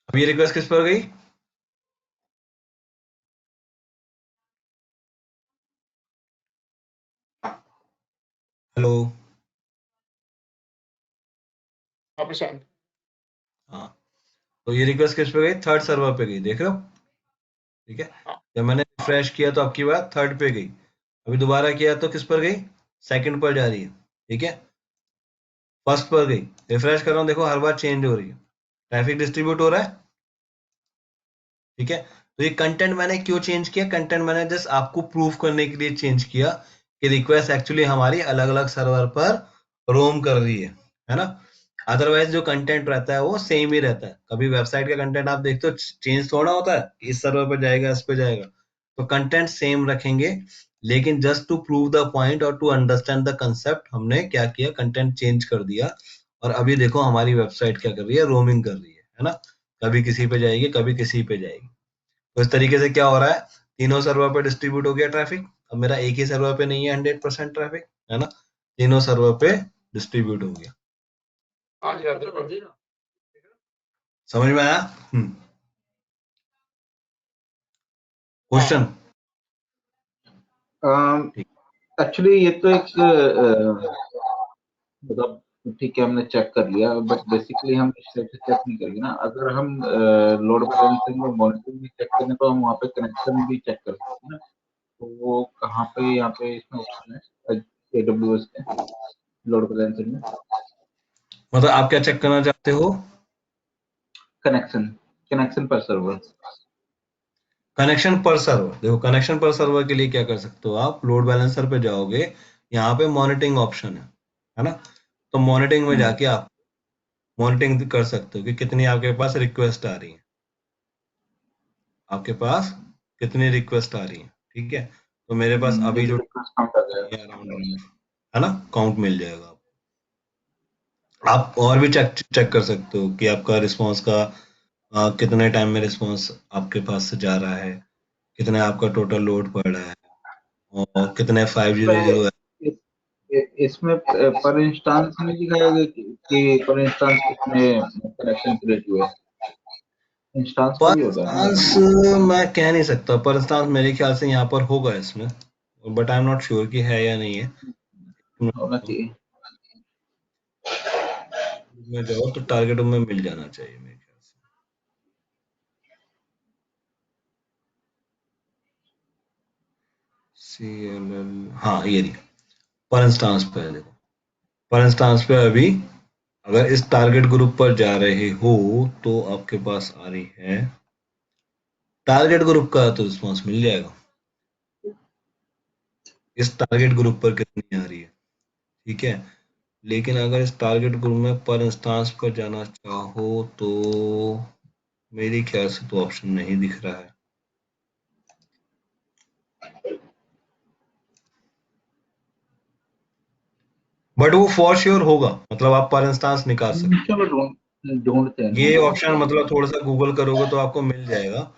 Speaker 2: अब ये रिक्वेस्ट किस पर गई, हेलो,
Speaker 4: हाँ प्रशांत।
Speaker 2: हाँ, तो ये रिक्वेस्ट किस पे गई, थर्ड सर्वर पे गई, देख रहे हो। ठीक है,
Speaker 4: हाँ
Speaker 2: जब मैंने रिफ्रेश किया तो आपकी बात थर्ड पे गई, अभी दोबारा किया तो किस पर गई, सेकंड पर जा रही है। ठीक है, फर्स्ट पर गई, रिफ्रेश कर रहा हूँ, देखो हर बार चेंज हो रही है, ट्रैफिक डिस्ट्रीब्यूट हो रहा है। ठीक है, तो ये कंटेंट मैंने क्यों चेंज किया, कंटेंट मैंने जस्ट आपको प्रूव करने के लिए चेंज किया कि रिक्वेस्ट एक्चुअली हमारी अलग अलग सर्वर पर रोम कर रही है ना। अदरवाइज जो कंटेंट रहता है वो सेम ही रहता है, कभी वेबसाइट का कंटेंट आप देखते हो चेंज थोड़ा होता है, इस सर्वर पर जाएगा इस पे जाएगा, तो कंटेंट सेम रखेंगे, लेकिन just to prove the point और टू अंडरस्टैंड द कंसेप्ट हमने क्या किया, कंटेंट चेंज कर दिया, और अभी देखो हमारी वेबसाइट क्या कर रही है, रोमिंग कर रही है ना, कभी किसी पे जाएगी कभी किसी पे जाएगी। तो इस तरीके से क्या हो रहा है, तीनों सर्वर पे डिस्ट्रीब्यूट हो गया ट्रैफिक, अब मेरा एक ही सर्वर पे नहीं है 100% ट्रैफिक, है ना, तीनों सर्वर पे डिस्ट्रीब्यूट हो गया।
Speaker 4: हाँ जी, हाँ बिल्कुल।
Speaker 2: समझ में आया, क्वेश्चन।
Speaker 5: एक्चुअली ये तो एक मतलब तो ठीक है, हमने चेक कर लिया, बट बेसिकली हम स्टेटस चेक नहीं करेंगे ना। अगर हम लोड बैलेंसिंग और मॉनिटरिंग भी चेक करें तो हम वहाँ पे कनेक्शन भी चेक कर सकते हैं ना। तो वो कहाँ पे, यहाँ पे इसमें ऑप्शन है AWS के लोड बैलेंसिंग में
Speaker 2: मतलब आप क्या चेक करना चाहते हो?
Speaker 5: कनेक्शन पर सर्वर।
Speaker 2: कनेक्शन पर सर्वर। देखो, कनेक्शन पर सर्वर के लिए क्या कर सकते हो आप? लोड बैलेंसर पे जाओगे, यहाँ पे मॉनिटरिंग ऑप्शन है ना? तो मॉनिटरिंग में जाके आप मॉनिटरिंग कर सकते हो कि कितनी आपके पास रिक्वेस्ट आ रही है, आपके पास कितनी रिक्वेस्ट आ रही है। ठीक है, तो मेरे पास अभी जो
Speaker 5: काउंट आ जाएगा।
Speaker 2: अराउंड है ना, काउंट मिल जाएगा। आप और भी चेक कर सकते हो कि आपका रिस्पांस का कितने टाइम में रिस्पांस आपके पास से जा रहा है, कितने आपका टोटल लोड पड़ रहा है, और कितने 500 है।
Speaker 5: इसमें पर इंस्टांस नहीं दिखाएगा कि पर इंस्टांस कितने कनेक्शन क्रिएट हुए। इंस्टांस पे
Speaker 2: पर
Speaker 5: भी होता है ना।
Speaker 2: इंस्टांस मैं कह नहीं सकता, पर इंस्टांस मेरे ख्याल से यहाँ पर होगा इसमें, but I am not sure कि है या नहीं है।
Speaker 5: होना चाहिए।
Speaker 2: में जाओ तो टारगेट में मिल जाना चाहिए मेरे ख्याल से। CLL, हाँ ये रही पर इंस्टांस पे है। देखो, पर इंस्टांस पे अभी अगर इस टारगेट ग्रुप पर जा रहे हो तो आपके पास आ रही है, टारगेट ग्रुप का तो रिस्पॉन्स मिल जाएगा। इस टारगेट ग्रुप पर कितनी आ रही है, ठीक है। लेकिन अगर इस टारगेट ग्रुप में पर इंस्टांस पर जाना चाहो तो मेरे ख्याल से तो ऑप्शन नहीं दिख रहा है। बट वो फॉर श्योर होगा, मतलब आप पर इंस्टांस निकाल सकते
Speaker 5: चलो ढूंढते हैं।
Speaker 2: हो। ये ऑप्शन मतलब थोड़ा सा गूगल करोगे तो आपको मिल जाएगा।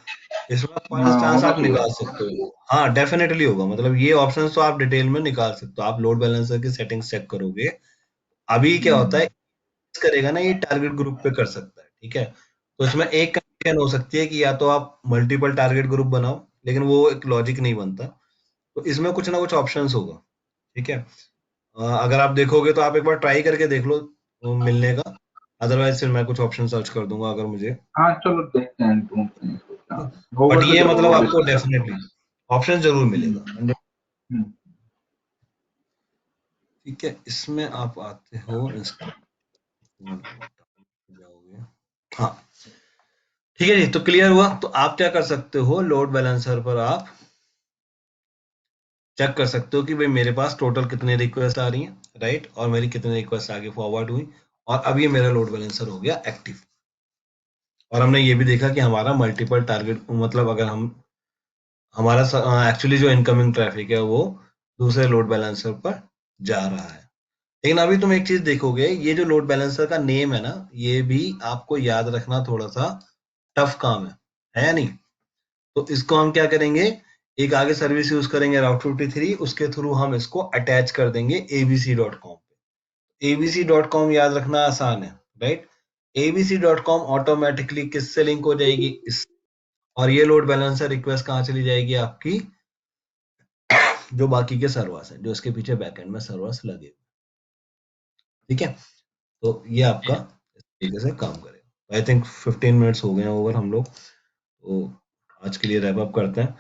Speaker 2: इसमें पर
Speaker 5: हाँ,
Speaker 2: इंस्टांस
Speaker 5: होना
Speaker 2: आप
Speaker 5: चाहिए।
Speaker 2: निकाल सकते हो। हाँ, डेफिनेटली होगा। मतलब ये ऑप्शन तो आप डिटेल में निकाल सकते हो। आप लोड बैलेंसर की सेटिंग्स चेक करोगे। अभी क्या होता है, करेगा ना, ये टारगेट ग्रुप पे कर सकता है, ठीक है। तो इसमें एक कंडीशन हो सकती है कि या तो आप मल्टीपल टारगेट ग्रुप बनाओ, लेकिन वो एक लॉजिक नहीं बनता। तो इसमें कुछ ना कुछ ऑप्शंस होगा, ठीक है। अगर आप देखोगे तो आप एक बार ट्राई करके देख लो मिलने का। अदरवाइज फिर मैं कुछ ऑप्शन सर्च कर दूंगा अगर मुझे।
Speaker 5: हाँ चलो देखते हैं, ढूंढते हैं इसको क्या होगा
Speaker 2: बट
Speaker 5: तो
Speaker 2: ये मतलब
Speaker 5: जरूर
Speaker 2: आपको
Speaker 5: डिस्कस।
Speaker 2: डेफिनेटली ऑप्शन जरूर मिलेगा। ठीक है, इसमें आप आते हो जाओगे। हाँ, ठीक है जी, तो क्लियर हुआ। तो आप क्या कर सकते हो, लोड बैलेंसर पर आप चेक कर सकते हो कि भाई मेरे पास टोटल कितने रिक्वेस्ट आ रही हैं, राइट, और मेरी कितनी रिक्वेस्ट आगे फॉरवर्ड हुई, और अब ये मेरा लोड बैलेंसर हो गया एक्टिव। और हमने ये भी देखा कि हमारा मल्टीपल टारगेट, मतलब अगर हम हमारा एक्चुअली जो इनकमिंग ट्रैफिक है वो दूसरे लोड बैलेंसर पर जा रहा है। लेकिन अभी तुम एक चीज देखोगे, ये जो लोड बैलेंसर का नेम है ना, ये भी आपको याद रखना थोड़ा सा टफ काम है या नहीं? तो इसको हम क्या करेंगे, एक आगे सर्विस यूज करेंगे राउट 53, उसके थ्रू हम इसको अटैच कर देंगे abc.com पे। abc.com याद रखना आसान है, राइट। abc.com ऑटोमेटिकली किससे लिंक हो जाएगी, इस, और ये लोड बैलेंसर रिक्वेस्ट कहाँ चली जाएगी आपकी, जो बाकी के सर्वर्स हैं, जो इसके पीछे बैकएंड में सर्वर्स लगे हुए, ठीक है। तो ये आपका इस तरीके से काम करेगा। आई थिंक 15 मिनट्स हो गए हैं ओवर हम लोग, तो आज के लिए रैप अप करते हैं।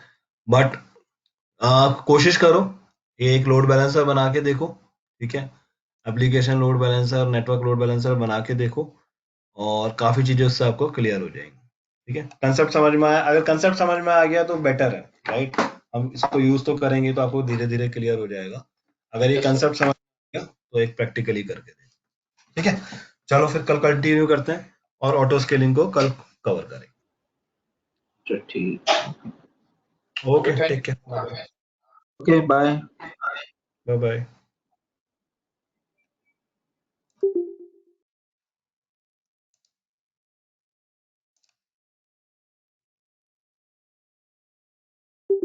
Speaker 2: बट कोशिश करो, ये एक लोड बैलेंसर बना के देखो, ठीक है। Application load balancer, network load balancer बना के देखो, और काफी चीजें उससे आपको क्लियर हो जाएंगी, ठीक है। कंसेप्ट समझ में आया? अगर कंसेप्ट समझ में आ गया तो बेटर है, राइट। हम इसको यूज तो करेंगे तो आपको धीरे धीरे क्लियर हो जाएगा। अगर ये कंसेप्ट समझ में आ गया तो एक प्रैक्टिकली करके देखो, ठीक है। चलो फिर कल कंटिन्यू करते हैं और ऑटो स्केलिंग को कल कवर करेंगे।
Speaker 5: ठीक।
Speaker 2: Okay,
Speaker 4: Okay,
Speaker 2: take
Speaker 4: thank
Speaker 2: care,
Speaker 5: okay bye.
Speaker 2: Bye bye.